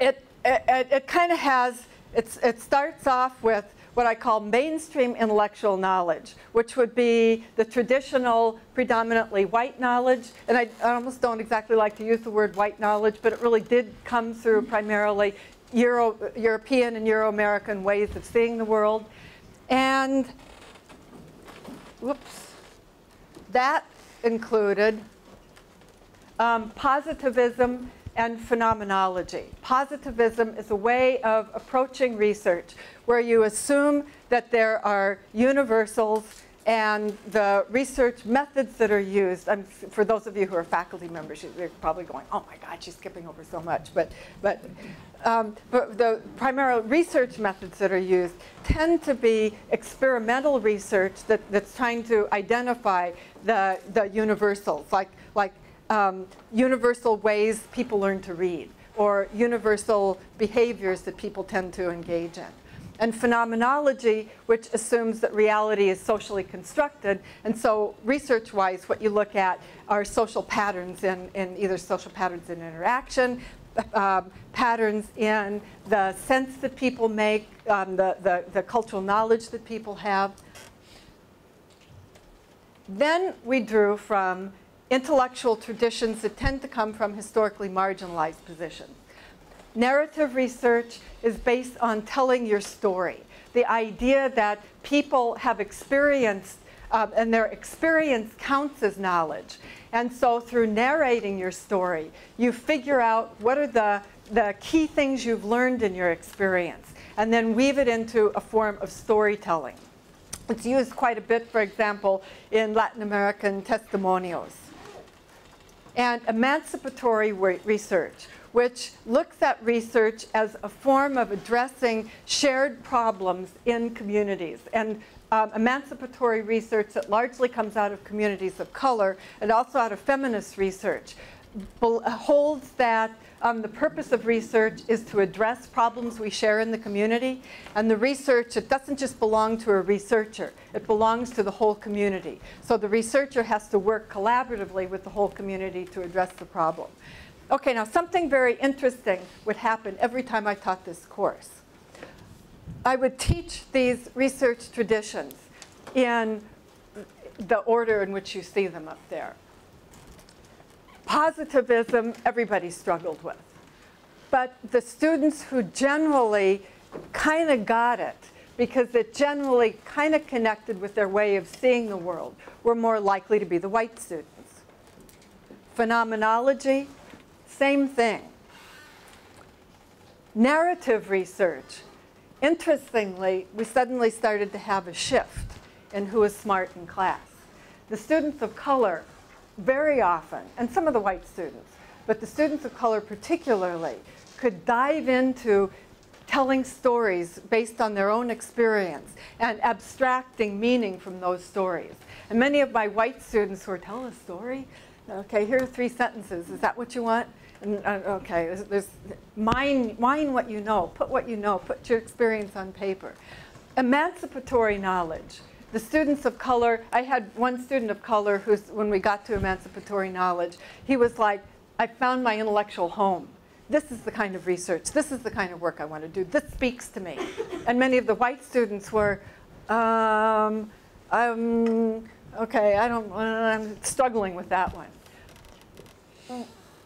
[SPEAKER 3] It kind of has, it starts off with what I call mainstream intellectual knowledge, which would be the traditional, predominantly white knowledge. And I almost don't exactly like to use the word white knowledge, but it really did come through primarily European and Euro-American ways of seeing the world. And whoops, that included positivism and phenomenology. Positivism is a way of approaching research where you assume that there are universals and the research methods that are used. For those of you who are faculty members, you're probably going, oh my God, she's skipping over so much. But the primary research methods that are used tend to be experimental research that's trying to identify the universals, like universal ways people learn to read, or universal behaviors that people tend to engage in. And phenomenology, which assumes that reality is socially constructed. And so research-wise, what you look at are social patterns in either social patterns in interaction, patterns in the sense that people make, the cultural knowledge that people have. Then we drew from intellectual traditions that tend to come from historically marginalized positions. Narrative research is based on telling your story. The idea that people have experienced, and their experience counts as knowledge. And so through narrating your story, you figure out what are the key things you've learned in your experience, and then weave it into a form of storytelling. It's used quite a bit, for example, in Latin American testimonials. And emancipatory research, which looks at research as a form of addressing shared problems in communities. And emancipatory research that largely comes out of communities of color and also out of feminist research holds that the purpose of research is to address problems we share in the community. And the research, it doesn't just belong to a researcher. It belongs to the whole community. So the researcher has to work collaboratively with the whole community to address the problem. Okay, now something very interesting would happen every time I taught this course. I would teach these research traditions in the order in which you see them up there. Positivism, everybody struggled with. But the students who generally kind of got it, because it generally kind of connected with their way of seeing the world, were more likely to be the white students. Phenomenology, same thing. Narrative research. Interestingly, we suddenly started to have a shift in who is smart in class. The students of color, very often, and some of the white students, but the students of color particularly, could dive into telling stories based on their own experience and abstracting meaning from those stories. And many of my white students who are, tell a story? Okay, here are 3 sentences. Is that what you want? And, okay, mine what you know, put your experience on paper. Emancipatory knowledge. The students of color, I had one student of color who's, when we got to emancipatory knowledge, he was like, I found my intellectual home. This is the kind of research, this is the kind of work I want to do, this speaks to me. And many of the white students were, okay, I'm struggling with that one.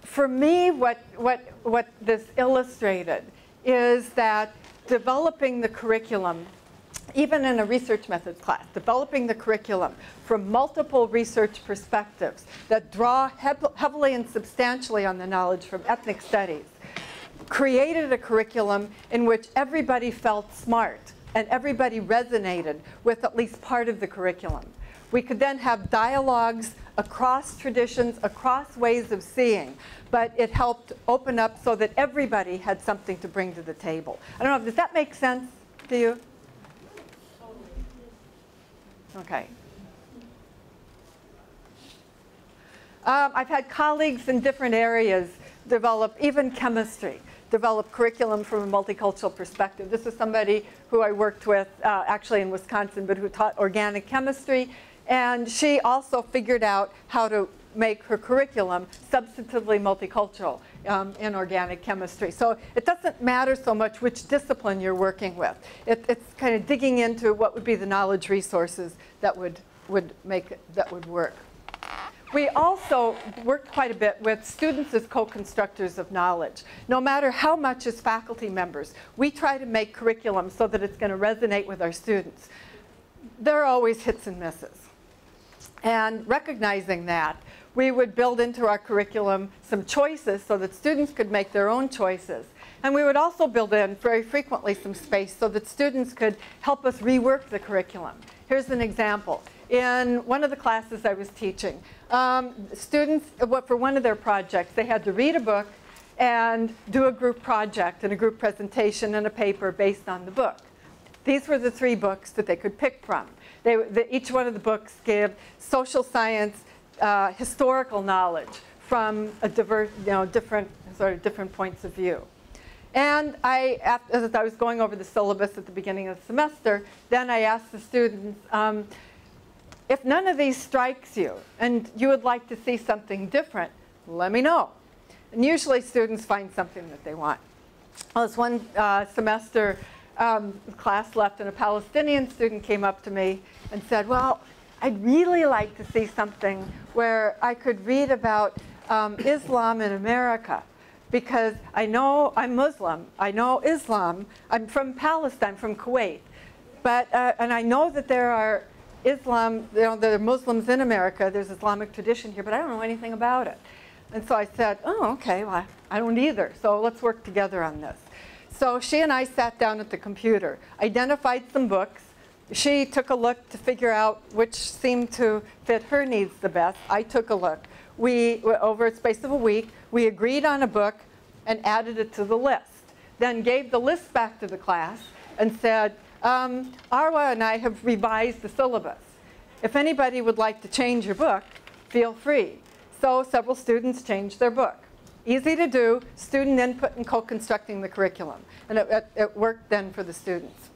[SPEAKER 3] For me, what this illustrated is that developing the curriculum, even in a research methods class, developing the curriculum from multiple research perspectives that draw heavily and substantially on the knowledge from ethnic studies, created a curriculum in which everybody felt smart and everybody resonated with at least part of the curriculum. We could then have dialogues across traditions, across ways of seeing, but it helped open up so that everybody had something to bring to the table. I don't know, does that make sense to you? Okay. I've had colleagues in different areas develop, even chemistry, develop curriculum from a multicultural perspective. This is somebody who I worked with actually in Wisconsin, but who taught organic chemistry. And she also figured out how to make her curriculum substantively multicultural in organic chemistry. So it doesn't matter so much which discipline you're working with. It's kind of digging into what would be the knowledge resources that would work. We also worked quite a bit with students as co-constructors of knowledge. No matter how much as faculty members, we try to make curriculum so that it's going to resonate with our students. There are always hits and misses. And recognizing that, we would build into our curriculum some choices so that students could make their own choices. And we would also build in very frequently some space so that students could help us rework the curriculum. Here's an example. In one of the classes I was teaching, students, for one of their projects, they had to read a book and do a group project and a group presentation and a paper based on the book. These were the 3 books that they could pick from. Each one of the books gave social science, historical knowledge from a different points of view. And as I was going over the syllabus at the beginning of the semester, then I asked the students, if none of these strikes you and you would like to see something different, let me know. And usually students find something that they want. Well, this one semester, the class left and a Palestinian student came up to me and said, well, I'd really like to see something where I could read about Islam in America. Because I know I'm Muslim, I know Islam, I'm from Palestine, from Kuwait, but and I know that there are there are Muslims in America, there's Islamic tradition here, but I don't know anything about it. And so I said, oh, okay, well, I don't either, so let's work together on this. So she and I sat down at the computer, identified some books. She took a look to figure out which seemed to fit her needs the best. I took a look. Over a space of a week, we agreed on a book and added it to the list. Then gave the list back to the class and said, Arwa and I have revised the syllabus. If anybody would like to change your book, feel free. So several students changed their book. Easy to do, student input in co-constructing the curriculum. And it worked then for the students.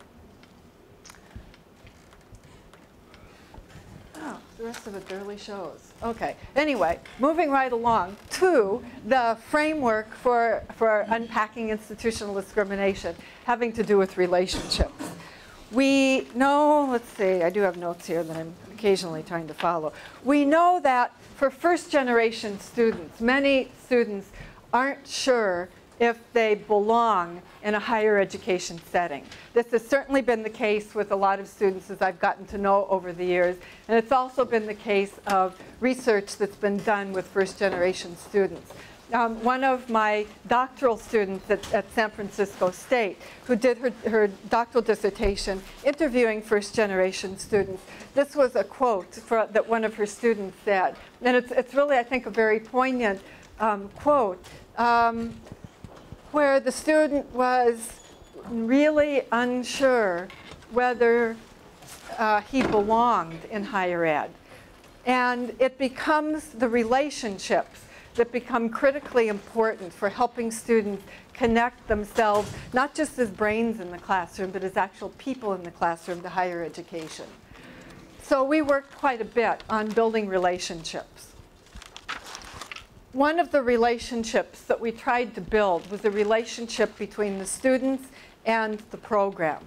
[SPEAKER 3] Oh, the rest of it barely shows. Okay, anyway, moving right along to the framework for unpacking institutional discrimination having to do with relationships. We know, let's see, I do have notes here that I'm occasionally trying to follow. We know that for first-generation students, many students aren't sure if they belong in a higher education setting. This has certainly been the case with a lot of students as I've gotten to know over the years, and it's also been the case of research that's been done with first-generation students. One of my doctoral students at San Francisco State, who did her doctoral dissertation interviewing first-generation students, this was a quote that one of her students said, and it's really, I think, a very poignant quote, where the student was really unsure whether he belonged in higher ed. And it becomes the relationships that become critically important for helping students connect themselves, not just as brains in the classroom, but as actual people in the classroom to higher education. So we worked quite a bit on building relationships. One of the relationships that we tried to build was a relationship between the students and the program.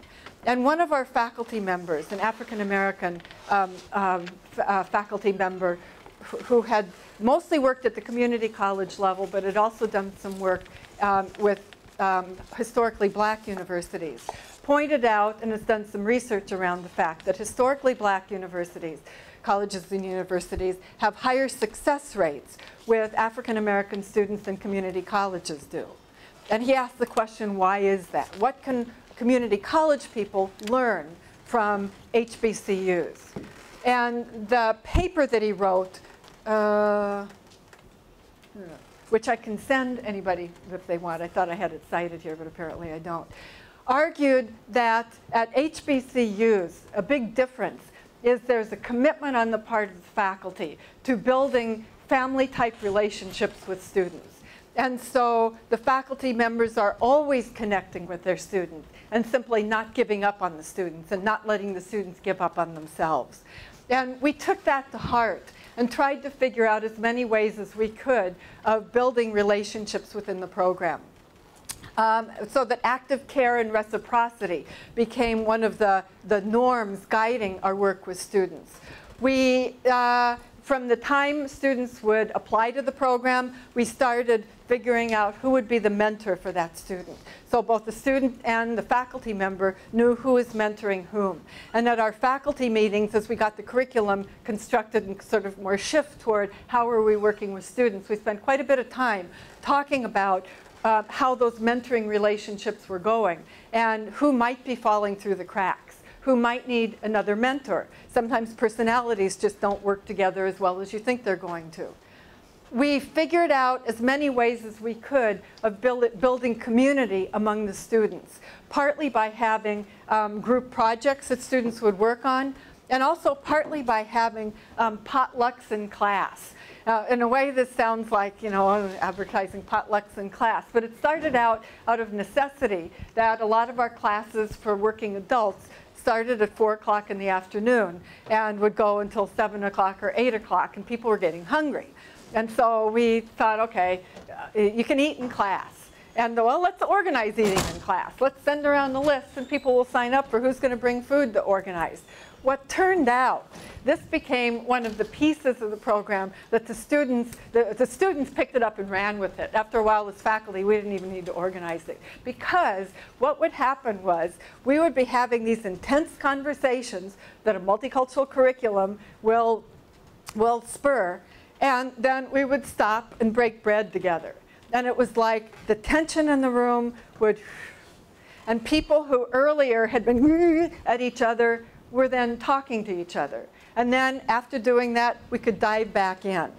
[SPEAKER 3] And one of our faculty members, an African-American faculty member who had mostly worked at the community college level, but had also done some work with historically black universities, pointed out and has done some research around the fact that historically black universities, colleges and universities, have higher success rates with African-American students than community colleges do. And he asked the question, why is that? What can community college people learn from HBCUs? And the paper that he wrote, which I can send anybody if they want. I thought I had it cited here, but apparently I don't. Argued that at HBCUs, a big difference is there's a commitment on the part of the faculty to building family-type relationships with students. And so the faculty members are always connecting with their students and simply not giving up on the students and not letting the students give up on themselves. And we took that to heart and tried to figure out as many ways as we could of building relationships within the program. So that active care and reciprocity became one of the norms guiding our work with students. We, from the time students would apply to the program, we started figuring out who would be the mentor for that student. So both the student and the faculty member knew who was mentoring whom. And at our faculty meetings, as we got the curriculum constructed and sort of more shift toward how are we working with students, we spent quite a bit of time talking about how those mentoring relationships were going and who might be falling through the cracks, who might need another mentor. Sometimes personalities just don't work together as well as you think they're going to. We figured out as many ways as we could of building community among the students, partly by having group projects that students would work on, and also partly by having potlucks in class. In a way, this sounds like, advertising potlucks in class, but it started out of necessity that a lot of our classes for working adults started at 4 o'clock in the afternoon and would go until 7 o'clock or 8 o'clock, and people were getting hungry. And so we thought, okay, you can eat in class. And well, let's organize eating in class. Let's send around the list and people will sign up for who's going to bring food to organize. What turned out, this became one of the pieces of the program that the students picked it up and ran with it. After a while as faculty, we didn't even need to organize it. Because what would happen was we would be having these intense conversations that a multicultural curriculum will spur. And then we would stop and break bread together. And it was like the tension in the room would, and people who earlier had been at each other were then talking to each other. And then after doing that, we could dive back in.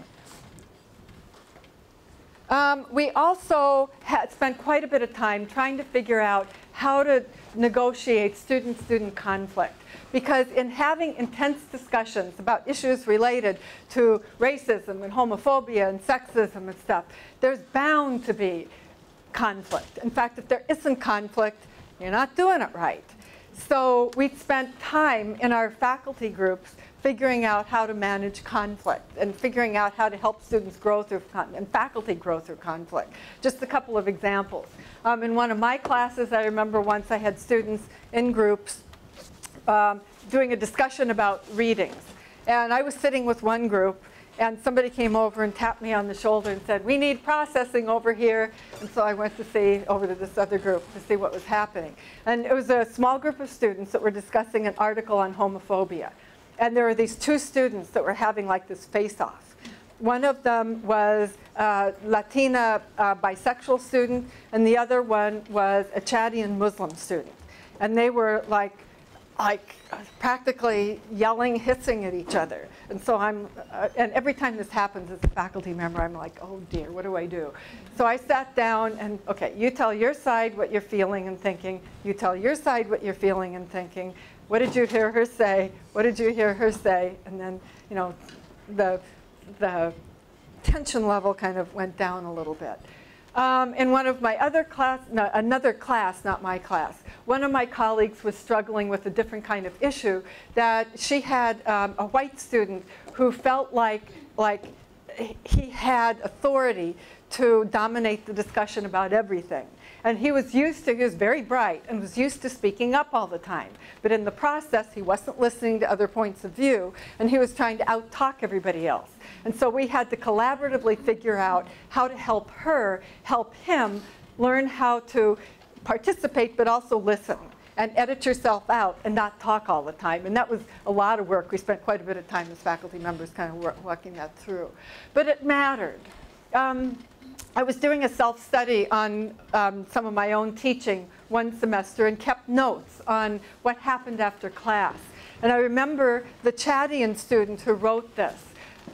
[SPEAKER 3] We also spent quite a bit of time trying to figure out how to negotiate student-student conflict. Because in having intense discussions about issues related to racism and homophobia and sexism and stuff, there's bound to be conflict. In fact, if there isn't conflict, you're not doing it right. So we spent time in our faculty groups figuring out how to manage conflict and figuring out how to help students grow through and faculty grow through conflict. Just a couple of examples. In one of my classes, I remember once I had students in groups doing a discussion about readings. And I was sitting with one group, and somebody came over and tapped me on the shoulder and said, we need processing over here. And so I went to see over to this other group to see what was happening. And it was a small group of students that were discussing an article on homophobia. And there were these two students that were having like this face-off. One of them was a Latina bisexual student, and the other one was a Chadian Muslim student. And they were like practically yelling, hissing at each other. And so and every time this happens as a faculty member, I'm like, oh dear, what do I do? So I sat down and, okay, you tell your side what you're feeling and thinking. You tell your side what you're feeling and thinking. What did you hear her say? What did you hear her say? And then, the tension level kind of went down a little bit. In one of my other another class, not my class, one of my colleagues was struggling with a different kind of issue, that she had a white student who felt like he had authority to dominate the discussion about everything. And he was very bright and was used to speaking up all the time. But in the process, he wasn't listening to other points of view, and he was trying to out-talk everybody else. And so we had to collaboratively figure out how to help him learn how to participate but also listen and edit yourself out and not talk all the time. And that was a lot of work. We spent quite a bit of time as faculty members kind of working that through. But it mattered. I was doing a self-study on some of my own teaching one semester and kept notes on what happened after class. And I remember the Chadian student who wrote this,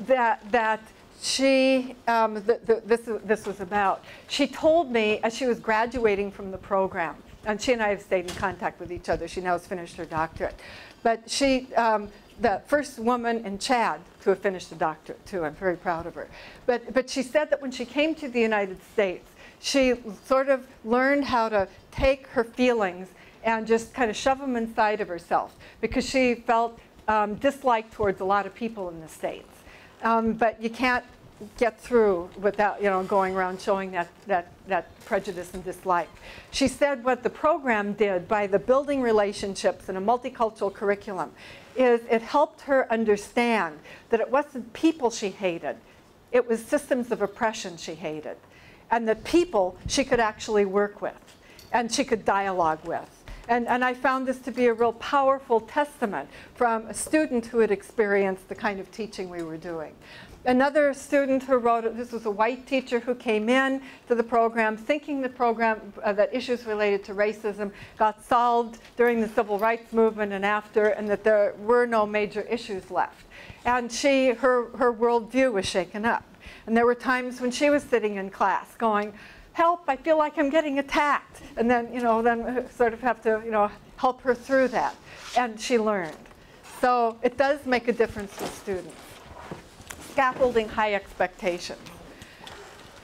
[SPEAKER 3] that she, this was about, she told me as she was graduating from the program, and she and I have stayed in contact with each other. She now has finished her doctorate. But she, the first woman in Chad to have finished a doctorate, too. I'm very proud of her. But she said that when she came to the United States, she sort of learned how to take her feelings and just kind of shove them inside of herself, because she felt dislike towards a lot of people in the States. But you can't get through without going around showing that prejudice and dislike. She said what the program did by the building relationships in a multicultural curriculum, is it helped her understand that it wasn't people she hated, it was systems of oppression she hated, and that people she could actually work with and she could dialogue with. And I found this to be a real powerful testament from a student who had experienced the kind of teaching we were doing. Another student who wrote, this was a white teacher who came in to the program thinking the program, that issues related to racism got solved during the civil rights movement and after, and that there were no major issues left. And her worldview was shaken up. And there were times when she was sitting in class going, help, I feel like I'm getting attacked. And then, then sort of have to, help her through that. And she learned. So it does make a difference with students. Scaffolding high expectations,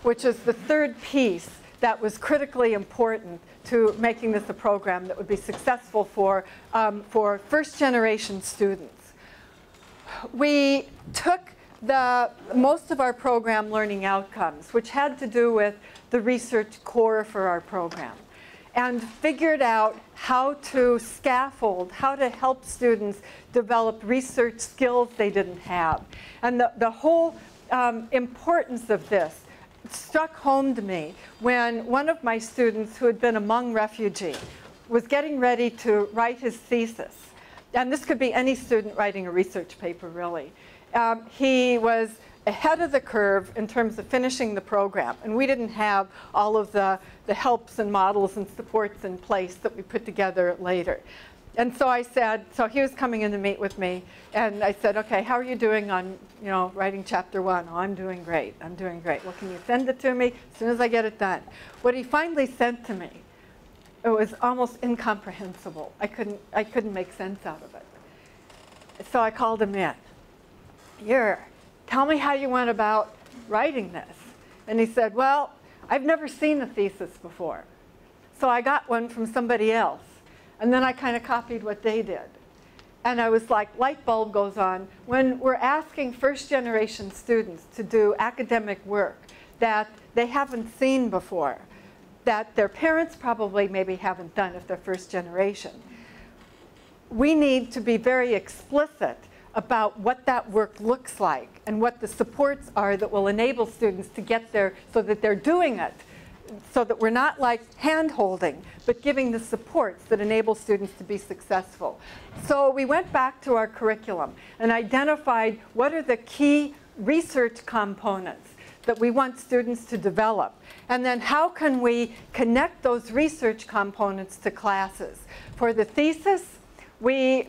[SPEAKER 3] which is the third piece that was critically important to making this a program that would be successful for first-generation students. We took most of our program learning outcomes, which had to do with the research core for our program, and figured out how to scaffold, how to help students develop research skills they didn't have. And the whole importance of this struck home to me when one of my students who had been a Hmong refugee was getting ready to write his thesis. And this could be any student writing a research paper, really. He was ahead of the curve in terms of finishing the program. And we didn't have all of the helps and models and supports in place that we put together later. And so I said, so he was coming in to meet with me, and I said, okay, how are you doing on, writing chapter 1? Oh, I'm doing great. I'm doing great. Well, can you send it to me as soon as I get it done? What he finally sent to me, it was almost incomprehensible. I couldn't make sense out of it. So I called him in. Tell me how you went about writing this. And he said, well, I've never seen a thesis before. So I got one from somebody else. And then I kind of copied what they did. And I was like, light bulb goes on. When we're asking first-generation students to do academic work that they haven't seen before, that their parents probably maybe haven't done if they're first generation, we need to be very explicit about what that work looks like and what the supports are that will enable students to get there so that they're doing it, so that we're not like hand-holding, but giving the supports that enable students to be successful. So we went back to our curriculum and identified what are the key research components that we want students to develop. And then how can we connect those research components to classes? For the thesis, we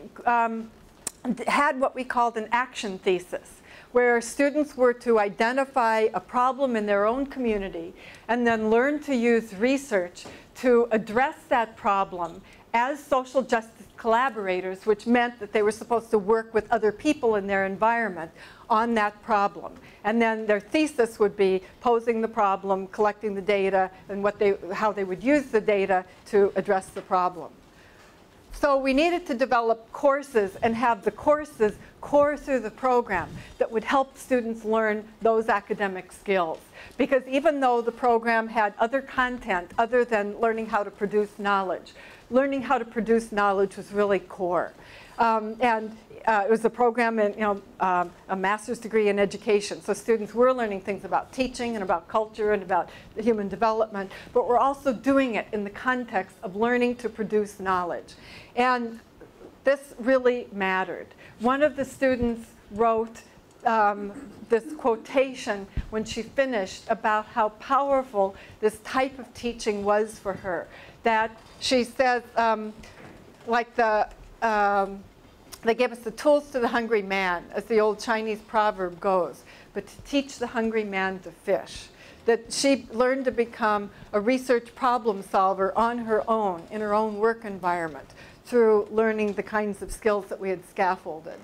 [SPEAKER 3] had what we called an action thesis, where students were to identify a problem in their own community and then learn to use research to address that problem as social justice collaborators, which meant that they were supposed to work with other people in their environment on that problem. And then their thesis would be posing the problem, collecting the data, and how they would use the data to address the problem. So we needed to develop courses and have the courses core through the program that would help students learn those academic skills. Because even though the program had other content other than learning how to produce knowledge, learning how to produce knowledge was really core. It was a program in a master's degree in education. So students were learning things about teaching and about culture and about human development, but we're also doing it in the context of learning to produce knowledge. And this really mattered. One of the students wrote this quotation when she finished about how powerful this type of teaching was for her. That she says, they gave us the tools to the hungry man, as the old Chinese proverb goes, but to teach the hungry man to fish. That she learned to become a research problem solver on her own, in her own work environment, through learning the kinds of skills that we had scaffolded.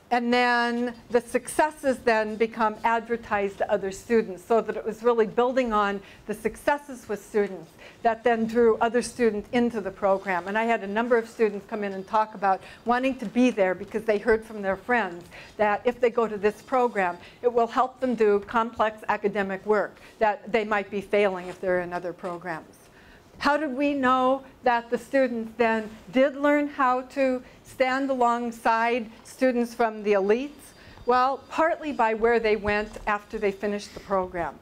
[SPEAKER 3] And then the successes then become advertised to other students, so that it was really building on the successes with students that then drew other students into the program. And I had a number of students come in and talk about wanting to be there because they heard from their friends that if they go to this program, it will help them do complex academic work that they might be failing if they're in other programs. How did we know that the students then did learn how to stand alongside students from the elites? Well, partly by where they went after they finished the program.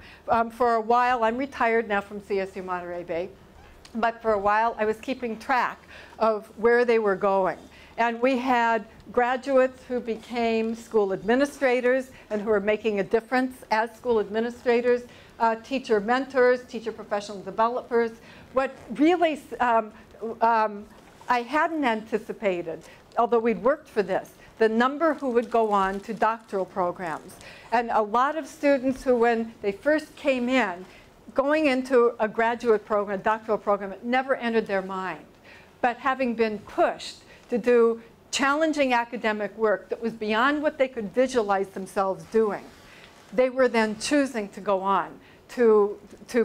[SPEAKER 3] For a while, I'm retired now from CSU Monterey Bay, but for a while I was keeping track of where they were going. And we had graduates who became school administrators and who are making a difference as school administrators, teacher mentors, teacher professional developers. What really I hadn't anticipated, although we'd worked for this, the number who would go on to doctoral programs. And a lot of students who, when they first came in, going into a graduate program, a doctoral program, it never entered their mind. But having been pushed to do challenging academic work that was beyond what they could visualize themselves doing, they were then choosing to go on to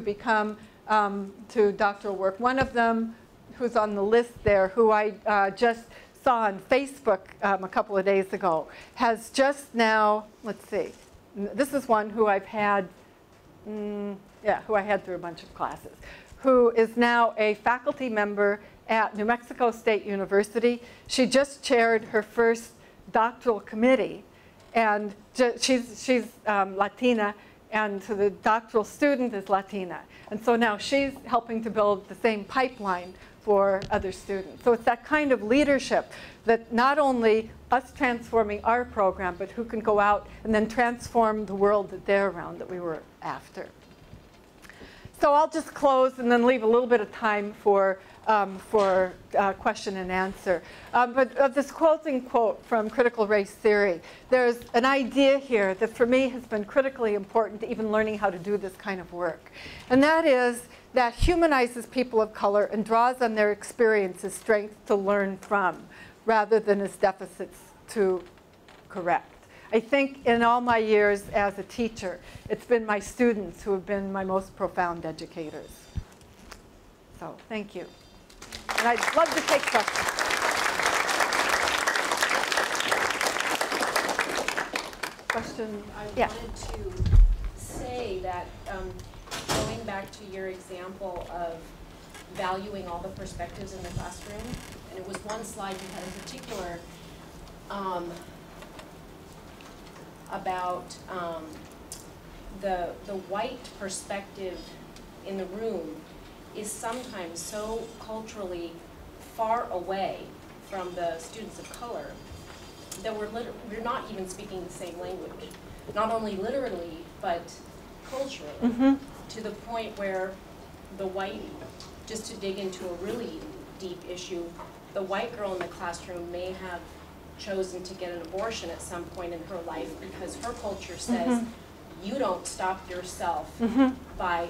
[SPEAKER 3] become, to doctoral work. One of them, who's on the list there, who I just saw on Facebook a couple of days ago, has just now, let's see, this is one who I've had, who I had through a bunch of classes, who is now a faculty member at New Mexico State University. She just chaired her first doctoral committee, and she's Latina, and so the doctoral student is Latina. And so now she's helping to build the same pipeline for other students. So it's that kind of leadership that not only us transforming our program, but who can go out and then transform the world that they're around that we were after. So I'll just close and then leave a little bit of time for question and answer. But of this closing quote from Critical Race Theory, there's an idea here that for me has been critically important to even learning how to do this kind of work. And that is that humanizes people of color and draws on their experience as strengths to learn from, rather than as deficits to correct. I think in all my years as a teacher, it's been my students who have been my most profound educators. So thank you. And I'd love to take questions. Question?
[SPEAKER 4] I
[SPEAKER 3] Yeah.
[SPEAKER 4] wanted to say that going back to your example of valuing all the perspectives in the classroom, and it was one slide you had in particular about the white perspective in the room is sometimes so culturally far away from the students of color that we're not even speaking the same language, not only literally but culturally, to the point where the white, just to dig into a really deep issue, the white girl in the classroom may have chosen to get an abortion at some point in her life because her culture says you don't stop yourself by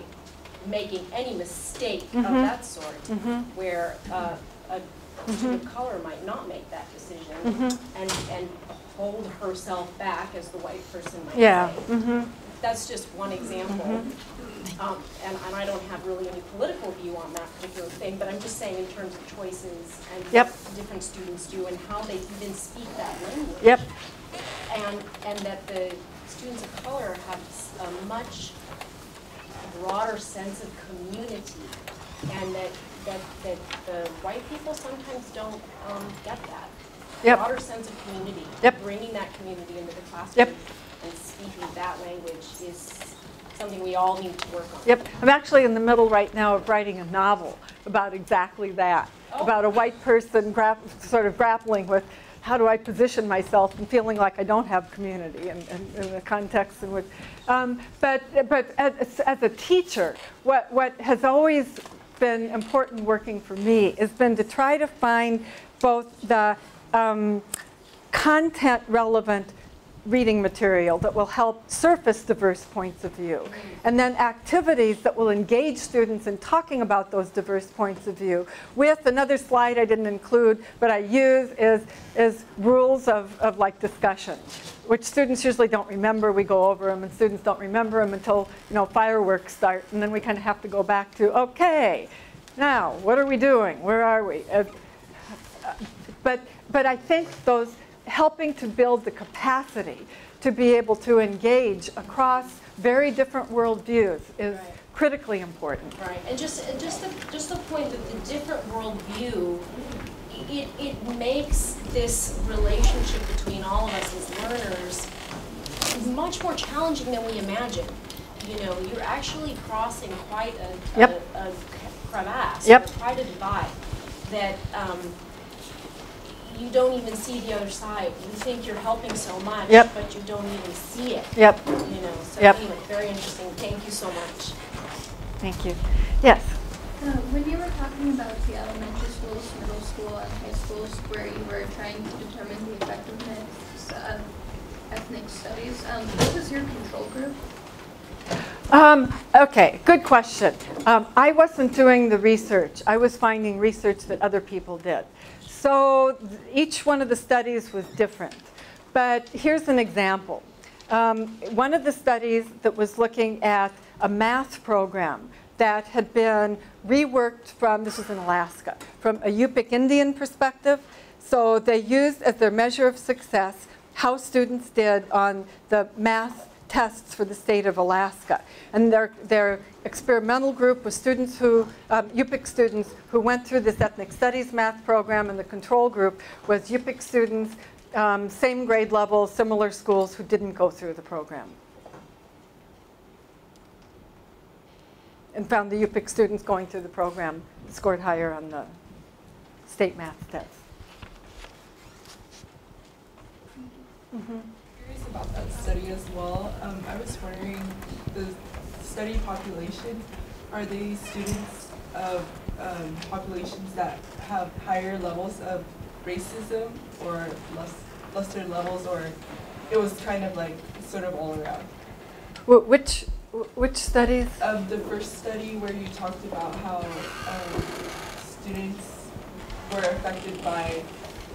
[SPEAKER 4] making any mistake of that sort, where a student of color might not make that decision and hold herself back, as the white person might say. That's just one example. And I don't have really any political view on that particular thing, but I'm just saying in terms of choices and what different students do and how they even speak that language. And that the students of color have a much broader sense of community, and that the white people sometimes don't get that. Broader sense of community, bringing that community into the classroom and speaking that language is something we all need to work on.
[SPEAKER 3] I'm actually in the middle right now of writing a novel about exactly that, about a white person sort of grappling with how do I position myself and feeling like I don't have community in the context in which, but as a teacher, what has always been important working for me has been to try to find both the content relevant reading material that will help surface diverse points of view, and then activities that will engage students in talking about those diverse points of view with another slide I didn't include, but I use is rules of like discussion, which students usually don't remember. We go over them, and students don't remember them until fireworks start, and then we kind of have to go back to, okay, now what are we doing? Where are we? But I think those helping to build the capacity to be able to engage across very different worldviews is critically important.
[SPEAKER 4] Right, and just the point that the different worldview, it makes this relationship between all of us as learners much more challenging than we imagine. You know, you're actually crossing quite a crevasse, quite a divide that you don't even see the other side. You think you're helping so much, but you don't even see it. You know, so anyway, very interesting. Thank you so much.
[SPEAKER 3] Thank you. Yes?
[SPEAKER 5] When you were talking about the elementary schools, middle school, and high schools where you were trying to determine the effectiveness of ethnic studies, what was your control group?
[SPEAKER 3] Okay, good question. I wasn't doing the research. I was finding research that other people did. So each one of the studies was different. But here's an example. One of the studies that was looking at a math program that had been reworked from, this was in Alaska, from a Yupik Indian perspective. So they used as their measure of success how students did on the math tests for the state of Alaska. And their experimental group was students who, Yupik students who went through this ethnic studies math program, and the control group was Yupik students, same grade level, similar schools who didn't go through the program. And found the Yupik students going through the program scored higher on the state math test.
[SPEAKER 6] Curious about that study as well. I was wondering, the study population, are they students of populations that have higher levels of racism or lesser levels, or it was kind of like sort of all around?
[SPEAKER 3] Which studies?
[SPEAKER 6] The first study where you talked about how students were affected by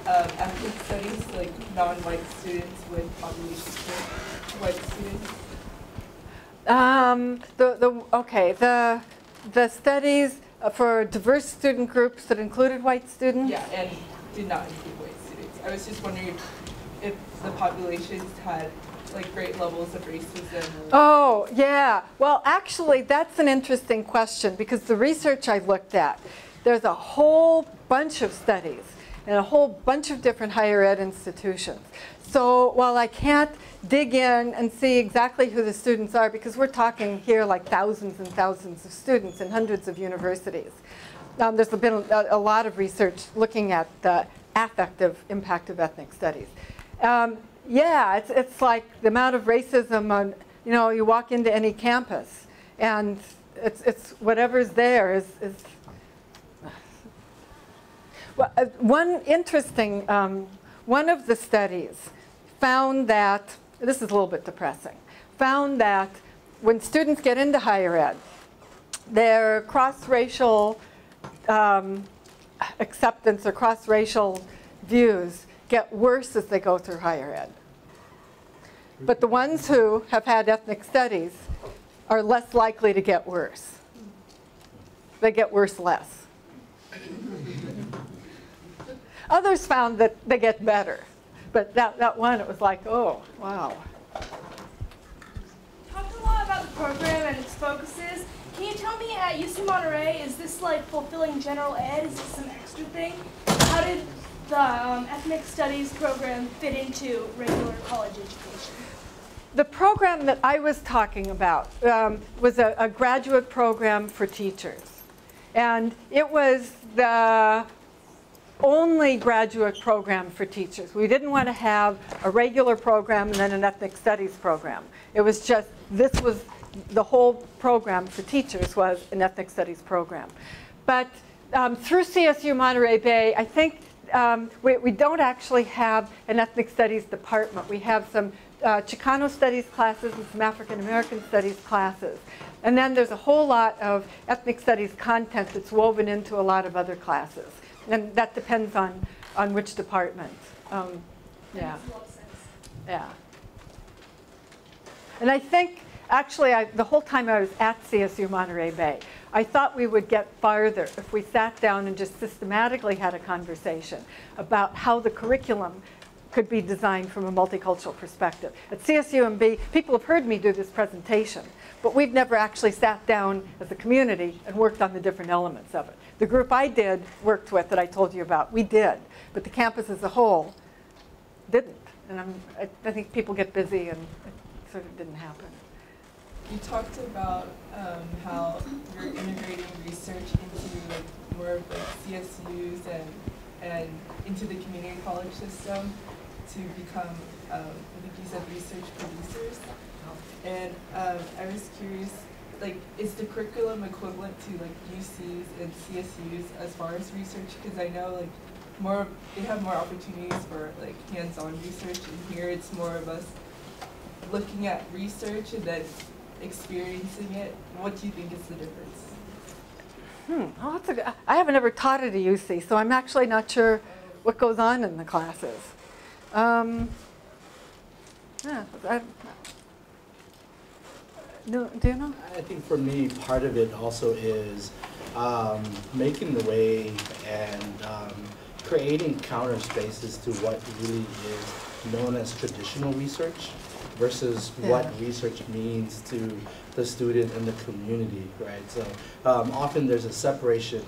[SPEAKER 6] ethnic studies, like non-white students with populations with white students? The studies for diverse student groups that included white students? Yeah, and did not include white students. I was just wondering if the populations had like great levels of racism.
[SPEAKER 3] Oh, yeah. Well, actually, that's an interesting question, because the research I looked at, there's a whole bunch of studies in a whole bunch of different higher ed institutions. So while I can't dig in and see exactly who the students are, because we're talking here like thousands and thousands of students in hundreds of universities, there's been a lot of research looking at the affective impact of ethnic studies. Yeah, it's like the amount of racism on, you know, you walk into any campus and it's whatever's there is well, one interesting, one of the studies found that, this is a little bit depressing, found that when students get into higher ed, their cross-racial acceptance or cross-racial views get worse as they go through higher ed. But the ones who have had ethnic studies are less likely to get worse. They get worse less. Others found that they get better. But that one, it was like, oh, wow.
[SPEAKER 7] Talked a lot about the program and its focuses. Can you tell me at UC Monterey, is this like fulfilling general ed? Is this some extra thing? How did the ethnic studies program fit into regular college education?
[SPEAKER 3] The program that I was talking about was a graduate program for teachers. And it was the only graduate program for teachers. We didn't want to have a regular program and then an ethnic studies program. It was just, this was the whole program for teachers was an ethnic studies program. But through CSU Monterey Bay, I think we don't actually have an ethnic studies department. We have some Chicano studies classes and some African American studies classes. And then there's a whole lot of ethnic studies content that's woven into a lot of other classes. And that depends on which department. Yeah.
[SPEAKER 7] That makes a lot of sense.
[SPEAKER 3] Yeah. And I think, actually, the whole time I was at CSU Monterey Bay, I thought we would get farther if we sat down and just systematically had a conversation about how the curriculum could be designed from a multicultural perspective. At CSUMB, people have heard me do this presentation, but we've never actually sat down as a community and worked on the different elements of it. The group I worked with that I told you about, we did, but the campus as a whole didn't. And I think people get busy and it sort of didn't happen.
[SPEAKER 6] You talked about how you're integrating research into like more of like CSUs and into the community college system to become, I think you said research producers. And I was curious, like, is the curriculum equivalent to like UCs and CSUs as far as research? Because I know like they have more opportunities for like hands-on research, and here it's more of us looking at research and then experiencing it. What do you think is the difference?
[SPEAKER 3] Oh, I haven't ever taught at a UC, so I'm actually not sure what goes on in the classes. Do you know?
[SPEAKER 1] I think for me, part of it also is making the way and creating counter spaces to what really is known as traditional research versus what research means to the student and the community, right? So often there's a separation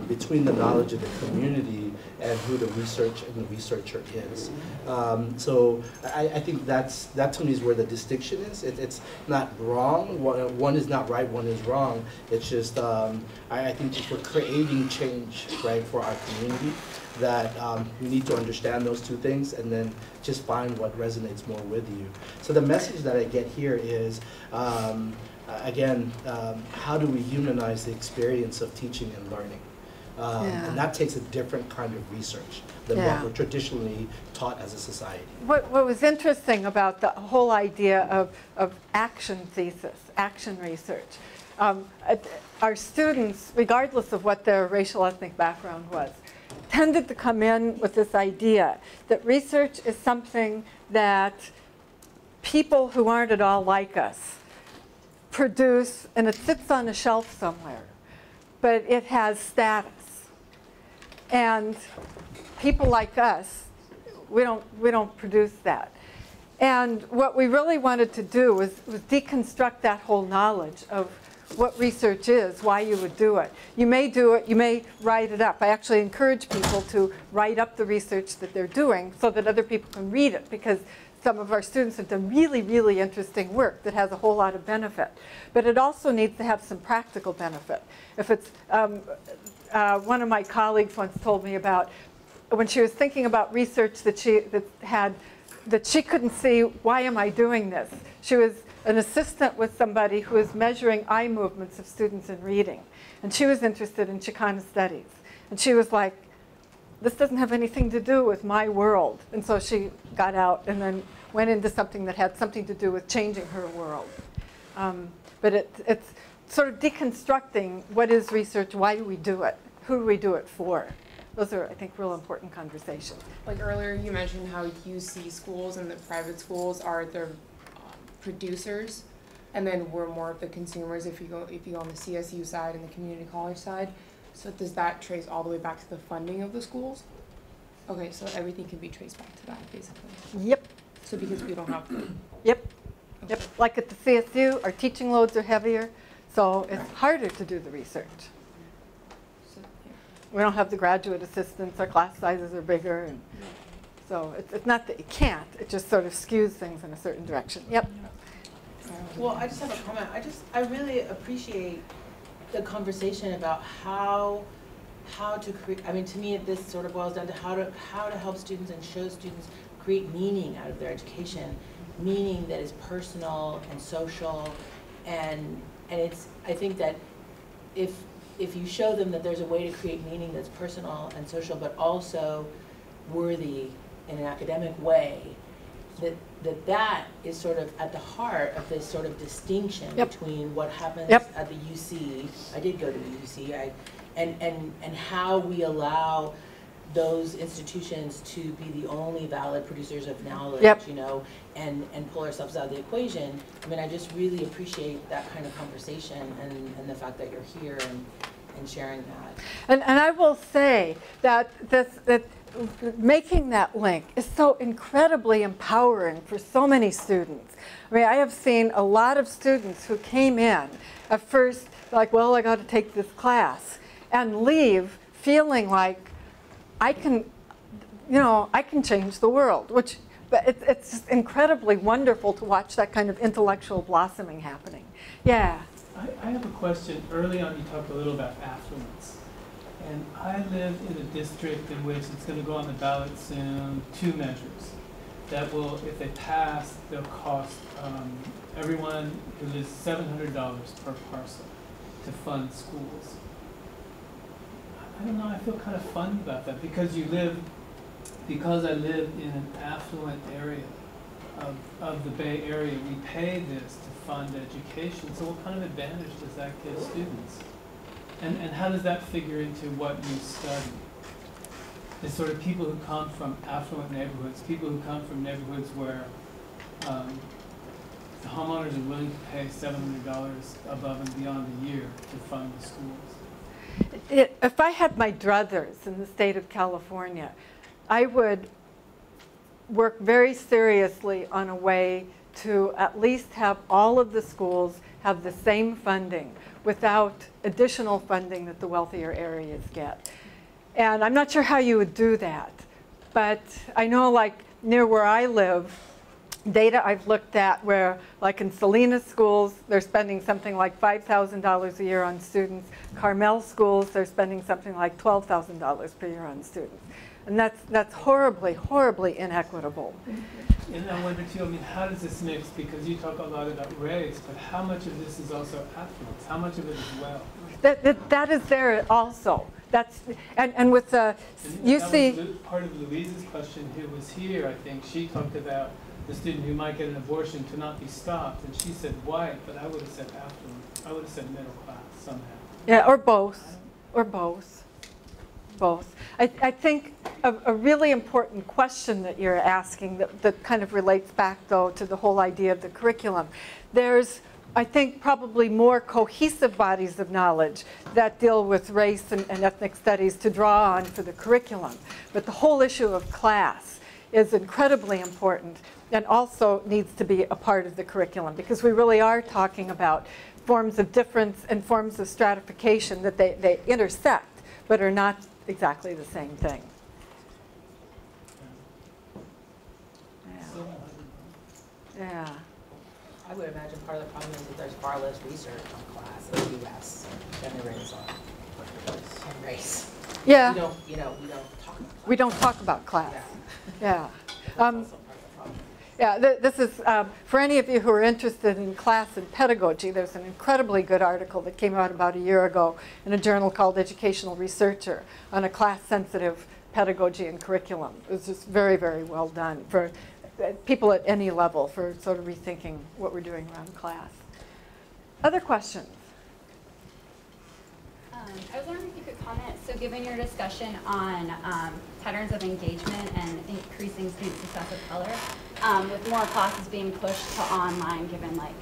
[SPEAKER 1] between the knowledge of the community and who the research and the researcher is. So I think that to me is where the distinction is. It's not wrong. One is not right, one is wrong. It's just, I think if we're creating change, right, for our community, that we need to understand those two things and then just find what resonates more with you. So the message that I get here is, again, how do we humanize the experience of teaching and learning? And that takes a different kind of research than what we're traditionally taught as a society.
[SPEAKER 3] What was interesting about the whole idea of action thesis, action research, our students, regardless of what their racial ethnic background was, tended to come in with this idea that research is something that people who aren't at all like us produce, and it sits on a shelf somewhere, but it has status. And people like us, we don't produce that. And what we really wanted to do was deconstruct that whole knowledge of what research is, why you would do it. You may do it, you may write it up. I actually encourage people to write up the research that they're doing so that other people can read it, because some of our students have done really, really interesting work that has a whole lot of benefit. But it also needs to have some practical benefit. If it's, one of my colleagues once told me about when she was thinking about research that she couldn't see, why am I doing this? She was an assistant with somebody who was measuring eye movements of students in reading. And she was interested in Chicana studies. And she was like, this doesn't have anything to do with my world. And so she got out and then went into something that had something to do with changing her world. But it's sort of deconstructing what is research, why do we do it, who do we do it for? Those are, I think, real important conversations.
[SPEAKER 8] Like earlier you mentioned how UC schools and the private schools are the producers, and then we're more of the consumers if you go on the CSU side and the community college side. So does that trace all the way back to the funding of the schools? Okay, so everything can be traced back to that, basically.
[SPEAKER 3] Yep.
[SPEAKER 8] So because we don't have the...
[SPEAKER 3] Yep. Yep. Like at the CSU, our teaching loads are heavier, so it's harder to do the research.
[SPEAKER 8] So, yeah.
[SPEAKER 3] We don't have the graduate assistants, our class sizes are bigger, and so it's not that you can't, it just sort of skews things in a certain direction. Yep.
[SPEAKER 9] Well, I just have a comment. I really appreciate the conversation about how to create. I mean, to me, this sort of boils down to how to help students and show students create meaning out of their education, meaning that is personal and social, and it's. I think that if you show them that there's a way to create meaning that's personal and social, but also worthy in an academic way, that is sort of at the heart of this sort of distinction between what happens at the UC. I did go to the UC. And how we allow those institutions to be the only valid producers of knowledge, you know, and pull ourselves out of the equation. I mean, I just really appreciate that kind of conversation and the fact that you're here and sharing that.
[SPEAKER 3] And I will say that making that link is so incredibly empowering for so many students. I mean, I have seen a lot of students who came in at first like, well, I got to take this class, and leave feeling like I can, I can change the world, which it's just incredibly wonderful to watch that kind of intellectual blossoming happening. Yeah.
[SPEAKER 10] I have a question. Early on, you talked a little about affluence. And I live in a district in which it's going to go on the ballot soon, 2 measures that will, if they pass, they'll cost everyone who lives $700 per parcel to fund schools. I don't know, I feel kind of funny about that because I live in an affluent area of the Bay Area, we pay this to fund education. So what kind of advantage does that give students? And how does that figure into what you study? The sort of people who come from affluent neighborhoods, people who come from neighborhoods where the homeowners are willing to pay $700 above and beyond a year to fund the schools.
[SPEAKER 3] If I had my druthers in the state of California, I would work very seriously on a way to at least have all of the schools have the same funding without additional funding that the wealthier areas get. And I'm not sure how you would do that, but I know like near where I live, data I've looked at where like in Salinas schools, they're spending something like $5,000 a year on students. Carmel schools, they're spending something like $12,000 per year on students. And that's horribly, horribly inequitable.
[SPEAKER 10] And I wonder too, I mean, how does this mix? Because you talk a lot about race, but how much of this is also affluence? How much of it is wealth?
[SPEAKER 3] That is there also. And with the, you see.
[SPEAKER 10] Part of Louise's question who was here, I think, she talked about the student who might get an abortion to not be stopped. And she said white, but I would have said affluent. I would have said middle class somehow.
[SPEAKER 3] Yeah, or both, or both. Both. I think a really important question that you're asking that kind of relates back, though, to the whole idea of the curriculum. There's, I think, probably more cohesive bodies of knowledge that deal with race and ethnic studies to draw on for the curriculum. But the whole issue of class is incredibly important and also needs to be a part of the curriculum because we really are talking about forms of difference and forms of stratification that they intersect but are not exactly the same thing. Yeah.
[SPEAKER 9] I would imagine part of the problem is that there's far less research on class in the U.S. than there is on race.
[SPEAKER 3] Yeah.
[SPEAKER 9] We don't talk about class.
[SPEAKER 3] We don't talk about class.
[SPEAKER 9] Yeah.
[SPEAKER 3] Yeah. Yeah, this is, for any of you who are interested in class and pedagogy, there's an incredibly good article that came out about a year ago in a journal called Educational Researcher on a class-sensitive pedagogy and curriculum. It was just very, very well done for people at any level for sort of rethinking what we're doing around class. Other questions?
[SPEAKER 11] I was wondering if you could comment, so given your discussion on patterns of engagement and increasing student success of color, with more classes being pushed to online given like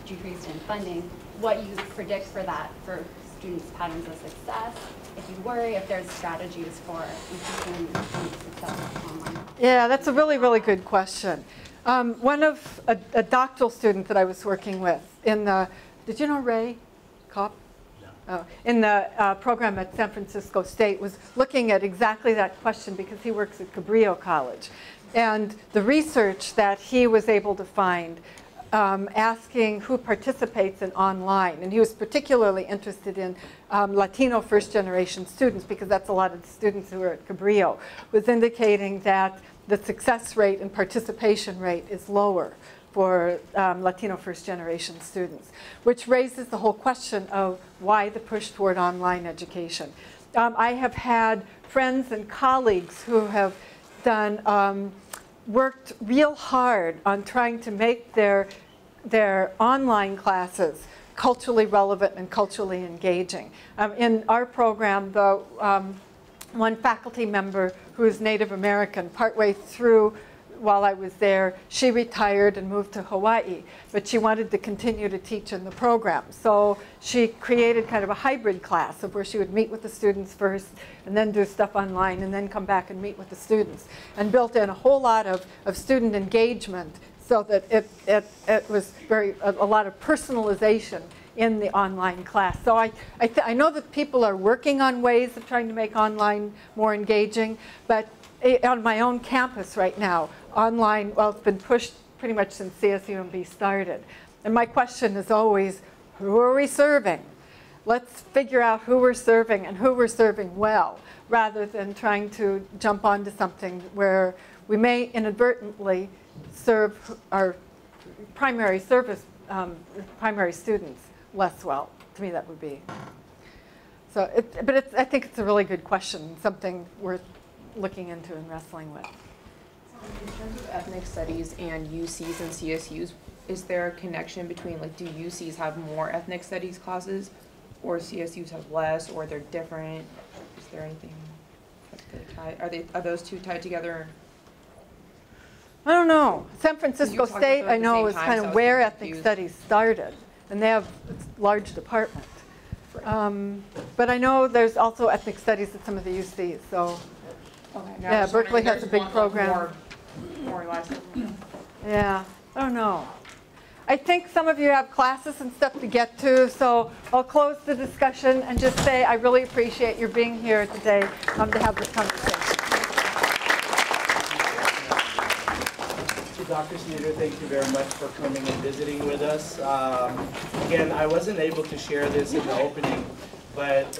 [SPEAKER 11] decrease in funding, what you predict for that for students' patterns of success, if you worry if there's strategies for increasing student success online. Yeah,
[SPEAKER 3] that's a really, really good question. One of a doctoral student that I was working with in the, did you know Ray Kopp? In the program at San Francisco State was looking at exactly that question because he works at Cabrillo College. And the research that he was able to find asking who participates in online. And he was particularly interested in Latino first-generation students because that's a lot of the students who are at Cabrillo, was indicating that the success rate and participation rate is lower for Latino first-generation students, which raises the whole question of why the push toward online education. I have had friends and colleagues who have done, worked real hard on trying to make their online classes culturally relevant and culturally engaging. In our program, the one faculty member who is Native American, partway through while I was there, she retired and moved to Hawaii, but she wanted to continue to teach in the program. So she created kind of a hybrid class of where she would meet with the students first and then do stuff online and then come back and meet with the students, and built in a whole lot of student engagement so that it was a lot of personalization in the online class. So I know that people are working on ways of trying to make online more engaging, but on my own campus right now, online, well, it's been pushed pretty much since CSUMB started. And my question is always, who are we serving? Let's figure out who we're serving and who we're serving well, rather than trying to jump onto something where we may inadvertently serve our primary students less well. To me, that would be. So, I think it's a really good question, something worth looking into and wrestling with.
[SPEAKER 8] In terms of ethnic studies and UCs and CSUs, is there a connection between, like, do UCs have more ethnic studies classes, or CSUs have less, or they're different? Is there anything that's tied? Are those two tied together?
[SPEAKER 3] I don't know. San Francisco State, I know, is kind of where ethnic studies started, and they have a large department. But I know there's also ethnic studies at some of the UCs. So,
[SPEAKER 8] okay,
[SPEAKER 3] yeah, Berkeley has a big program.
[SPEAKER 8] More or less.
[SPEAKER 3] Yeah, I don't know. I think some of you have classes and stuff to get to, so I'll close the discussion and just say I really appreciate your being here today to have this conversation.
[SPEAKER 1] Dr. Sleeter, thank you very much for coming and visiting with us. Again, I wasn't able to share this in the opening, but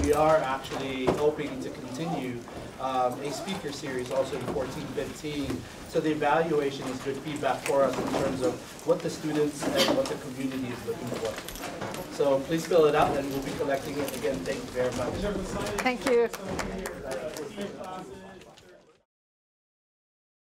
[SPEAKER 1] we are actually hoping to continue a speaker series also in 14-15. So the evaluation is good feedback for us in terms of what the students and what the community is looking for. So please fill it out and we'll be collecting it again. Thank you very much.
[SPEAKER 3] Thank you.